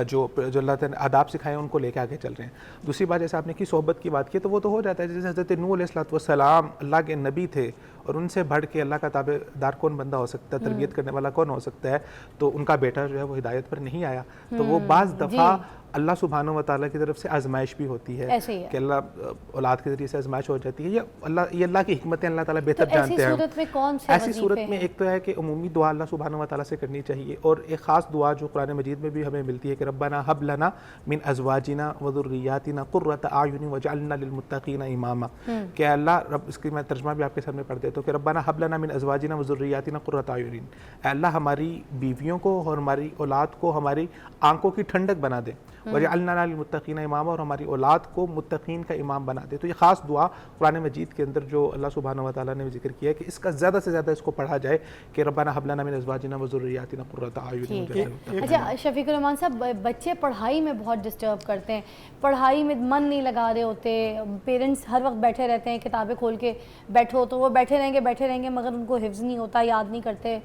جو اللہ تعالیٰ نے آداب سکھائے ہیں ان کو لے کے آگے چل رہے ہیں. دوسری بات جیسے آپ نے کی صحبت کی بات کی تو وہ تو ہو جاتا ہے, جیسے حضرت نوح علیہ السلام اللہ کے نبی تھے اور ان سے بڑھ کے اللہ کا تابع دار کون بندہ ہو سکتا ہے, تربیت کرنے والا کون ہو سکتا ہے, تو ان کا بیٹا جو ہے وہ ہدایت پر نہیں آیا. تو وہ بعض دفعہ اللہ سبحانہ و تعالیٰ کی طرف سے آزمائش بھی ہوتی ہے کہ اللہ اولاد کے ذریعے سے آزمائش ہو جاتی ہے, یہ اللہ کی حکمتیں اللہ تعالیٰ بہتر جانتے ہیں. ایسی صورت میں ایک تو ہے کہ عمومی دعا اللہ سبحانہ و تعالیٰ سے کرنی چاہیے, اور ایک خاص دعا جو قرآن مجید میں بھی ہمیں ملتی ہے کہ ربنا ھب لنا من ازواجنا وذریاتنا قرۃ اعین واجعلنا للمتقین اماما, کہ اللہ رب, اس کی میں ترجمہ بھی آپ کے سامنے پڑھ دیتا ہوں کہ ربنا ھب لنا من ازواجنا وذریاتنا قرۃ اعین, اے اللہ ہماری بیویوں کو اور ہماری اولاد کو ہماری آنکھوں کی ٹھنڈک بنا دے, وجعلنا للمتقین اماما, اور ہماری اولاد کو متقین کا امام بنا دے. تو یہ خاص دعا قرآن مجید کے اندر جو اللہ سبحانہ و تعالیٰ نے ذکر کیا ہے کہ اس کا زیادہ سے زیادہ اس کو پڑھا جائے کہ ربنا ھب لنا من ازواجنا وذریاتنا قرۃ اعین. اچھا شفیق الرحمان صاحب, بچے پڑھائی میں بہت ڈسٹرب کرتے ہیں, پڑھائی میں من نہیں لگا رہے ہوتے, پیرنٹس ہر وقت بیٹھے رہتے ہیں کتابیں کھول کے بیٹھو تو وہ بیٹھے رہیں گے مگر ان کو حفظ نہیں ہوتا, یاد نہیں کرتے,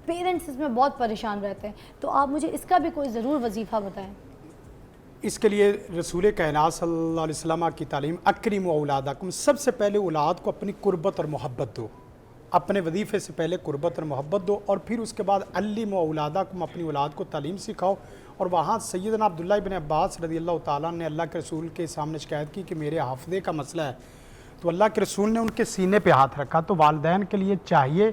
پیرنٹس اس میں بہت پریشان رہتے ہیں. تو آپ مجھے اس کا بھی کوئی ضرور وظیفہ بتائیں. اس کے لیے رسول کائنات صلی اللہ علیہ وسلم کی تعلیم اکرموا اولادکم, سب سے پہلے اولاد کو اپنی قربت اور محبت دو, اپنے وظیفے سے پہلے قربت اور محبت دو, اور پھر اس کے بعد علموا اولادکم, اپنی اولاد کو تعلیم سکھاؤ. اور وہاں سیدنا عبداللہ ابن عباس رضی اللہ تعالیٰ نے اللہ کے رسول کے سامنے شکایت کی کہ میرے حافظے کا مسئلہ ہے, تو اللہ کے رسول نے ان کے سینے پہ ہاتھ رکھا. تو والدین کے لیے چاہیے,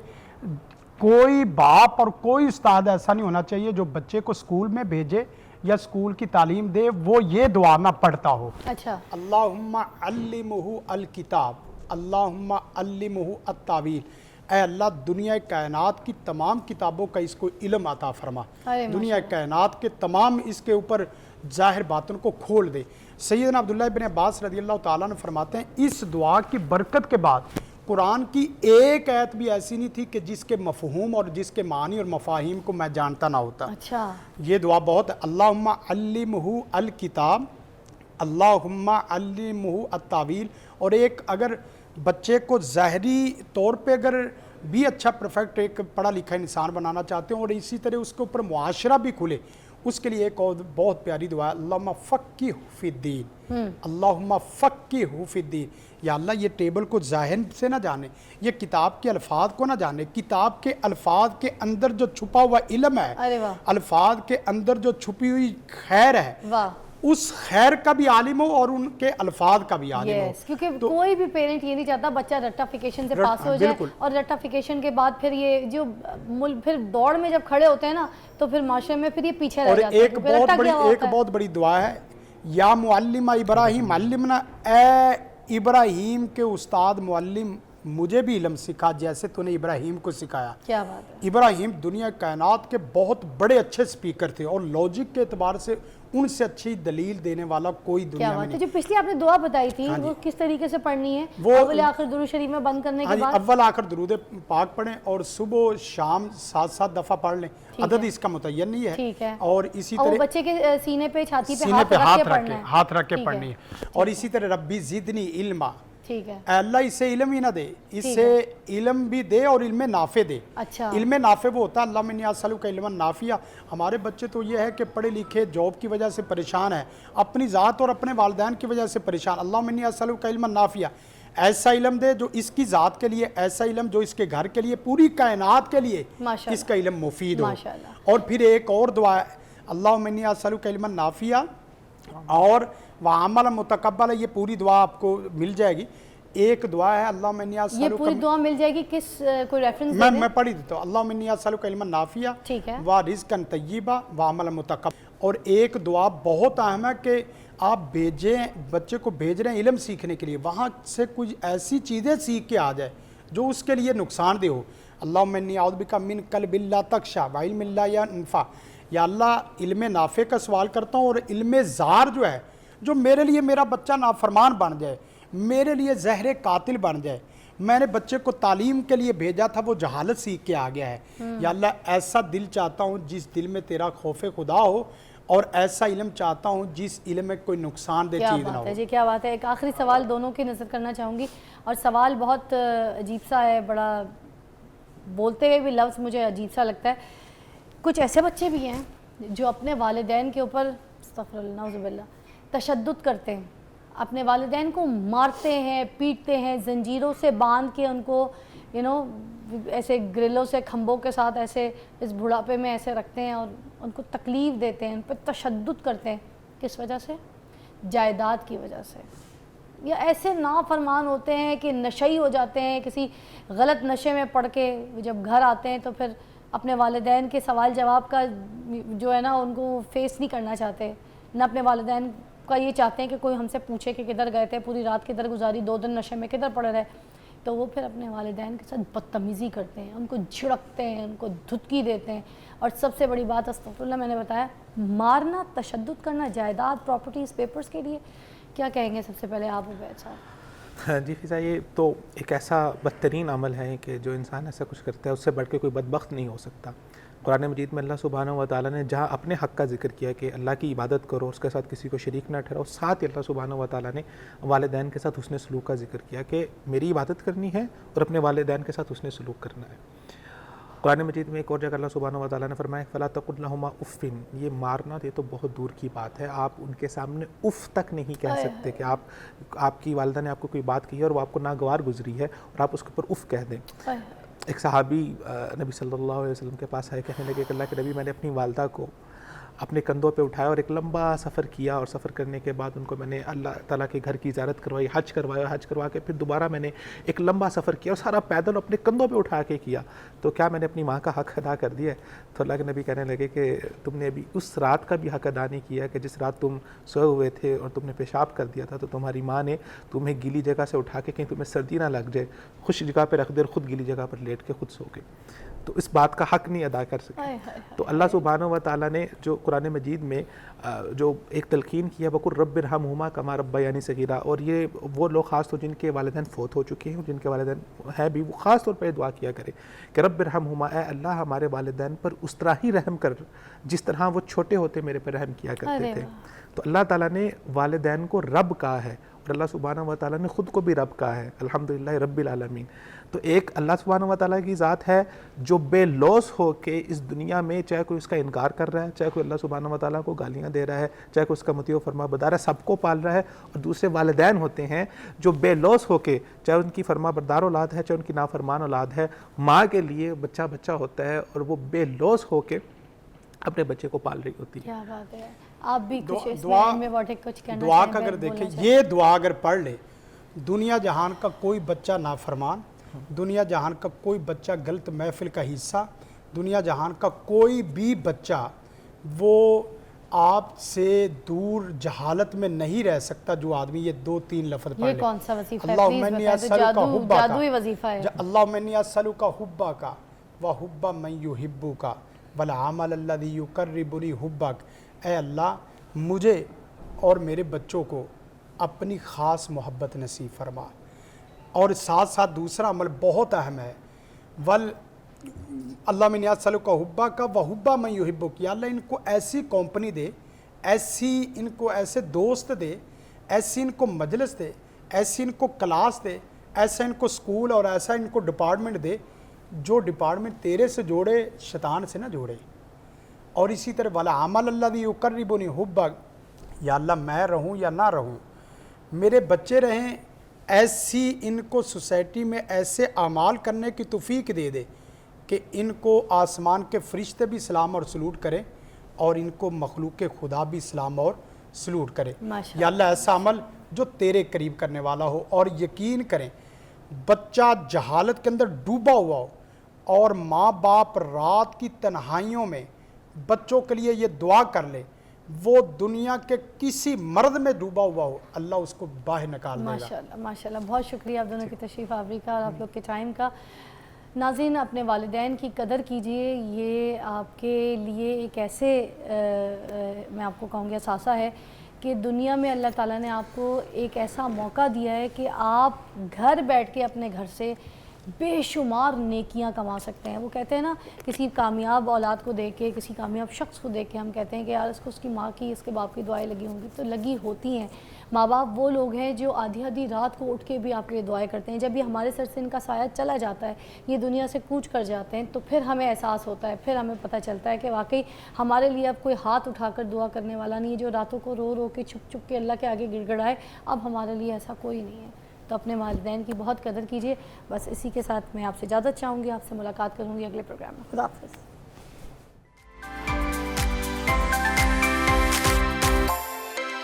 کوئی باپ اور کوئی استاد ایسا نہیں ہونا چاہیے جو بچے کو اسکول میں بھیجے یا اسکول کی تعلیم دے وہ یہ دعا نہ پڑھتا ہو. اچھا, اللہم علمہ الکتاب, اللہم علمہ التاویل, اے اللہ دنیا کائنات کی تمام کتابوں کا اس کو علم عطا فرما, دنیا کائنات کے تمام اس کے اوپر ظاہر باطن کو کھول دے. سیدنا عبداللہ ابن عباس رضی اللہ تعالیٰ نے فرماتے ہیں اس دعا کی برکت کے بعد قرآن کی ایک آیت بھی ایسی نہیں تھی کہ جس کے مفہوم اور جس کے معنی اور مفاہیم کو میں جانتا نہ ہوتا. اچھا, یہ دعا بہت ہے. اللہم علمہ الکتاب, اللہم علمہ التاویل. اور ایک اگر بچے کو ظاہری طور پہ اگر بھی اچھا پرفیکٹ ایک پڑھا لکھا انسان بنانا چاہتے ہیں اور اسی طرح اس کے اوپر معاشرہ بھی کھلے, اس کے لیے ایک اور بہت پیاری دعا ہے, اللہم فقہہ فی الدین, اللہم فقہہ فی الدین. یا اللہ یہ ٹیبل کو ظاہر سے نہ جانے, یہ کتاب کے الفاظ کو نہ جانے, کتاب کے الفاظ کے اندر جو چھپا ہوا علم ہے, الفاظ کے اندر جو چھپی ہوئی خیر ہے, اس خیر کا بھی عالم ہو اور ان کے الفاظ کا بھی عالم ہو. کیونکہ کوئی بھی پیرنٹ یہ نہیں چاہتا بچہ رٹافیکیشن سے پاس ہو جائے, اور رٹافیکیشن کے بعد پھر یہ جو پھر دوڑ میں جب کھڑے ہوتے ہیں نا تو پھر معاشرے میں پھر یہ پیچھے رہ جاتے ہیں. ایک بہت بڑی دعا ہے, یا معلم ابراہیم علمنا, اے ابراہیم کے استاد معلم مجھے بھی علم سکھا جیسے تو نے ابراہیم کو سکھایا. کیا بات ہے. ابراہیم دنیا کائنات کے بہت بڑے اچھے سپیکر تھے اور لاجک کے اعتبار سے ان سے اچھی دلیل دینے والا کوئی دنیا میں نہیں. جو پچھلی آپ نے دعا بتائی تھی وہ کس طریقے سے پڑھنی ہے؟ اول آخر درود شریف میں بند کرنے کے بعد اول آخر درود پاک پڑھیں اور صبح شام 7 دفعہ پڑھ لیں, عدد اس کا متعین نہیں ہے. ٹھیک ہے. اور اسی طرح بچے کے سینے پہ چھاتی پہ ہاتھ رکھ کے پڑھنی ہے. اور اسی طرح ربی زدنی علما, ٹھیک ہے, اللہ اسے علم ہی نہ دے, اسے علم بھی دے اور علم نافع دے. اچھا, علم نافع وہ ہوتا ہے اللہم انی اسألک علما نافعا. ہمارے بچے تو یہ ہے کہ پڑھے لکھے جاب کی وجہ سے پریشان ہے, اپنی ذات اور اپنے والدین کی وجہ سے پریشان. اللہم انی اسألک علما نافعا, ایسا علم دے جو اس کی ذات کے لیے, ایسا علم جو اس کے گھر کے لیے, پوری کائنات کے لیے اس کا علم مفید ہو. اور پھر ایک اور دعا ہے, اللہم انی اسألک علما نافعا اور وعملا متقبلا. یہ پوری دعا آپ کو مل جائے گی. ایک دعا ہے اللہم انی اسألک, یہ پوری دعا مل جائے گی, کس کوئی ریفرنس میں پڑھی دیتا ہوں. اللہم انی اسألک علما نافعا ورزقا طیبا وعملا متقبلا. اور ایک دعا بہت اہم ہے کہ آپ بھیجیں, بچے کو بھیج رہے ہیں علم سیکھنے کے لیے, وہاں سے کچھ ایسی چیزیں سیکھ کے آ جائے جو اس کے لیے نقصان دہ ہو. اللہم انی اعوذ بک من قلب لا تخشع وعلم لا ينفع. یا اللہ علم نافع کا سوال کرتا ہوں اور علم زار جو ہے, جو میرے لیے میرا بچہ نافرمان بن جائے, میرے لیے زہر قاتل بن جائے, میں نے بچے کو تعلیم کے لیے بھیجا تھا وہ جہالت سیکھ کے آ گیا ہے، یا اللہ ایسا دل چاہتا ہوں جس دل میں تیرا خوف خدا ہو، اور ایسا علم چاہتا ہوں جس علم میں کوئی نقصان دہ چیز نہ ہو۔ جی کیا بات ہے۔ ایک آخری سوال دونوں کی نظر کرنا چاہوں گی، اور سوال بہت عجیب سا ہے، بڑا بولتے ہوئے بھی لفظ مجھے عجیب سا لگتا ہے۔ کچھ ایسے بچے بھی ہیں جو اپنے والدین کے اوپر استغفر اللہ نعوذ باللہ تشدد کرتے ہیں، اپنے والدین کو مارتے ہیں، پیٹتے ہیں، زنجیروں سے باندھ کے ان کو ایسے گرلوں سے کھمبوں کے ساتھ ایسے اس بڑھاپے میں ایسے رکھتے ہیں اور ان کو تکلیف دیتے ہیں، ان پہ تشدد کرتے ہیں۔ کس وجہ سے؟ جائیداد کی وجہ سے، یا ایسے نافرمان ہوتے ہیں کہ نشئی ہو جاتے ہیں، کسی غلط نشے میں پڑ کے جب گھر آتے ہیں تو پھر اپنے والدین کے سوال جواب کا جو ہے نا ان کو فیس نہیں کرنا چاہتے، نہ اپنے والدین کا یہ چاہتے ہیں کہ کوئی ہم سے پوچھے کہ کدھر گئے تھے، پوری رات کدھر گزاری، 2 دن نشے میں کدھر پڑے رہے۔ تو وہ پھر اپنے والدین کے ساتھ بدتمیزی کرتے ہیں، ان کو جھڑکتے ہیں، ان کو دھتکی دیتے ہیں، اور سب سے بڑی بات استغفر اللہ میں نے بتایا، مارنا، تشدد کرنا جائیداد، پراپرٹیز، پیپرز کے لیے۔ کیا کہیں گے سب سے پہلے آپ عبید صاحب؟ جی فضا، یہ تو ایک ایسا بدترین عمل ہے کہ جو انسان ایسا کچھ کرتا ہے اس سے بڑھ کے کوئی بدبخت نہیں ہو سکتا۔ قرآن مجید میں اللہ سبحانہ و تعالیٰ نے جہاں اپنے حق کا ذکر کیا کہ اللہ کی عبادت کرو، اس کے ساتھ کسی کو شریک نہ ٹھہراؤ، ساتھ ہی اللہ سبحانہ و تعالیٰ نے والدین کے ساتھ حسن سلوک کا ذکر کیا کہ میری عبادت کرنی ہے اور اپنے والدین کے ساتھ حسن سلوک کرنا ہے۔ قرآن مجید میں ایک اور جگہ اللہ سبحانہ و تعالیٰ نے فرمایا فَلَا تَقُلْ لَهُمَا اُفٍّ، یہ مارنا یہ تو بہت دور کی بات ہے، آپ ان کے سامنے اف تک نہیں کہہ سکتے کہ آپ کی والدہ نے آپ کو کوئی بات کہی ہے اور وہ آپ کو ناگوار گزری ہے اور آپ اس کے اوپر اف کہہ دیں۔ ایک صحابی نبی صلی اللہ علیہ وسلم کے پاس آئے، کہنے لگے کہ اللہ کے نبی، میں نے اپنی والدہ کو اپنے کندھوں پہ اٹھایا اور ایک لمبا سفر کیا، اور سفر کرنے کے بعد ان کو میں نے اللہ تعالیٰ کے گھر کی زیارت کروائی، حج کروایا، حج کروا کے پھر دوبارہ میں نے ایک لمبا سفر کیا اور سارا پیدل اپنے کندھوں پہ اٹھا کے کیا، تو کیا میں نے اپنی ماں کا حق ادا کر دیا ہے؟ تو اللہ کے نبی کہنے لگے کہ تم نے ابھی اس رات کا بھی حق ادا نہیں کیا کہ جس رات تم سوئے ہوئے تھے اور تم نے پیشاب کر دیا تھا، تو تمہاری ماں نے تمہیں گیلی جگہ سے اٹھا کے کہیں تمہیں سردی نہ لگ جائے خوش جگہ پہ رکھ دے اور خود گیلی جگہ پر لیٹ کے خود سو گئے، تو اس بات کا حق نہیں ادا کر سکے۔ تو اللہ سبحانہ و تعالیٰ نے جو قرآن مجید میں جو ایک تلقین کیا وَقُلْ رَبِّ ارْحَمْهُمَا كَمَا رَبَّيَانِي صَغِيرًا، اور یہ وہ لوگ خاص طور جن کے والدین فوت ہو چکے ہیں، جن کے والدین ہیں بھی، وہ خاص طور پہ دعا کیا کرے کہ رب ارحمہما، اے اللہ ہمارے والدین پر اس طرح ہی رحم کر جس طرح وہ چھوٹے ہوتے میرے پر رحم کیا کرتے تھے۔ تو اللہ تعالیٰ نے والدین کو رب کہا ہے اور اللہ سبحانہ و تعالیٰ نے خود کو بھی رب کہا ہے، الحمدللہ رب العالمین۔ تو ایک اللہ سبحانہ و تعالیٰ کی ذات ہے جو بے لوث ہو کے اس دنیا میں، چاہے کوئی اس کا انکار کر رہا ہے، چاہے کوئی اللہ سبحانہ و تعالیٰ کو گالیاں دے رہا ہے، چاہے کوئی اس کا مطیع و فرما بردار ہے، سب کو پال رہا ہے، اور دوسرے والدین ہوتے ہیں جو بے لوث ہو کے، چاہے ان کی فرما بردار اولاد ہے، چاہے ان کی نافرمان اولاد ہے، ماں کے لیے بچہ بچہ ہوتا ہے اور وہ بے لوث ہو کے اپنے بچے کو پال رہی ہوتی ہے۔ کیا بات ہے۔ آپ بھی کچھ اس میں کچھ کہنا دعا کا اگر دیکھیں، یہ دعا اگر پڑھ لے، دنیا جہان کا کوئی بچہ نافرمان، دنیا جہان کا کوئی بچہ غلط محفل کا حصہ، دنیا جہان کا کوئی بھی بچہ وہ آپ سے دور جہالت میں نہیں رہ سکتا جو آدمی یہ 2-3 لفظ پڑھ لے۔ یہ کون سا وظیفہ ہے؟ اللہم انی اسألک حبک، جادوئی وظیفہ ہے۔ اللہم انی اسألک حبک وحب من یحبک والعمل الذی یقربنی حبک۔ اے اللہ مجھے اور میرے بچوں کو اپنی خاص محبت نصیب فرما، اور ساتھ ساتھ دوسرا عمل بہت اہم ہے، اللہم انی اسألک حبک وحب من یحبک، یا اللہ ان کو ایسی کمپنی دے، ان کو ایسے دوست دے، ایسی ان کو مجلس دے، ایسی ان کو کلاس دے، ایسا ان کو اسکول اور ایسا ان کو ڈپارٹمنٹ دے جو ڈپارٹمنٹ تیرے سے جوڑے، شیطان سے نہ جوڑے۔ اور اسی طرح والعمل الذی یقربنی حبک، یا اللہ میں رہوں یا نہ رہوں، میرے بچے رہیں، ایسی ان کو سوسائٹی میں ایسے اعمال کرنے کی توفیق دے دے کہ ان کو آسمان کے فرشتے بھی سلام اور سلوٹ کریں اور ان کو مخلوق خدا بھی سلام اور سلوٹ کرے۔ یا اللہ ایسا عمل جو تیرے قریب کرنے والا ہو، اور یقین کریں بچہ جہالت کے اندر ڈوبا ہوا ہو اور ماں باپ رات کی تنہائیوں میں بچوں کے لیے یہ دعا کر لے، وہ دنیا کے کسی مرد میں ڈوبا ہوا ہو، اللہ اس کو باہر نکال دے گا۔ ماشاءاللہ ماشاءاللہ، بہت شکریہ آپ دونوں کی تشریف آوری کا اور آپ لوگ کے ٹائم کا۔ ناظرین، اپنے والدین کی قدر کیجئے، یہ آپ کے لیے ایک ایسے میں آپ کو کہوں گی اثاثہ ہے کہ دنیا میں اللہ تعالیٰ نے آپ کو ایک ایسا موقع دیا ہے کہ آپ گھر بیٹھ کے اپنے گھر سے بے شمار نیکیاں کما سکتے ہیں. وہ کہتے ہیں نا کسی کامیاب اولاد کو دیکھ کے, کسی کامیاب شخص کو دیکھ کے ہم کہتے ہیں کہ یار اس کو اس کی ماں کی, اس کے باپ کی دعائیں لگی ہوں گی. تو لگی ہوتی ہیں. ماں باپ وہ لوگ ہیں جو آدھی آدھی رات کو اٹھ کے بھی آپ کے لیے دعائیں کرتے ہیں. جب یہ ہمارے سر سے ان کا سایہ چلا جاتا ہے, یہ دنیا سے کوچ کر جاتے ہیں, تو پھر ہمیں احساس ہوتا ہے, پھر ہمیں پتہ چلتا ہے کہ واقعی ہمارے لیے اب کوئی ہاتھ اٹھا کر دعا کرنے والا نہیں ہے. جو راتوں کو رو رو کے چھپ چھپ کے اللہ کے آگے گڑ گڑائے, اب ہمارے لیے ایسا کوئی نہیں ہے. تو اپنے والدین کی بہت قدر کیجیے. بس اسی کے ساتھ میں آپ سے اجازت چاہوں گی, آپ سے ملاقات کروں گی اگلے پروگرام میں. خدا حافظ.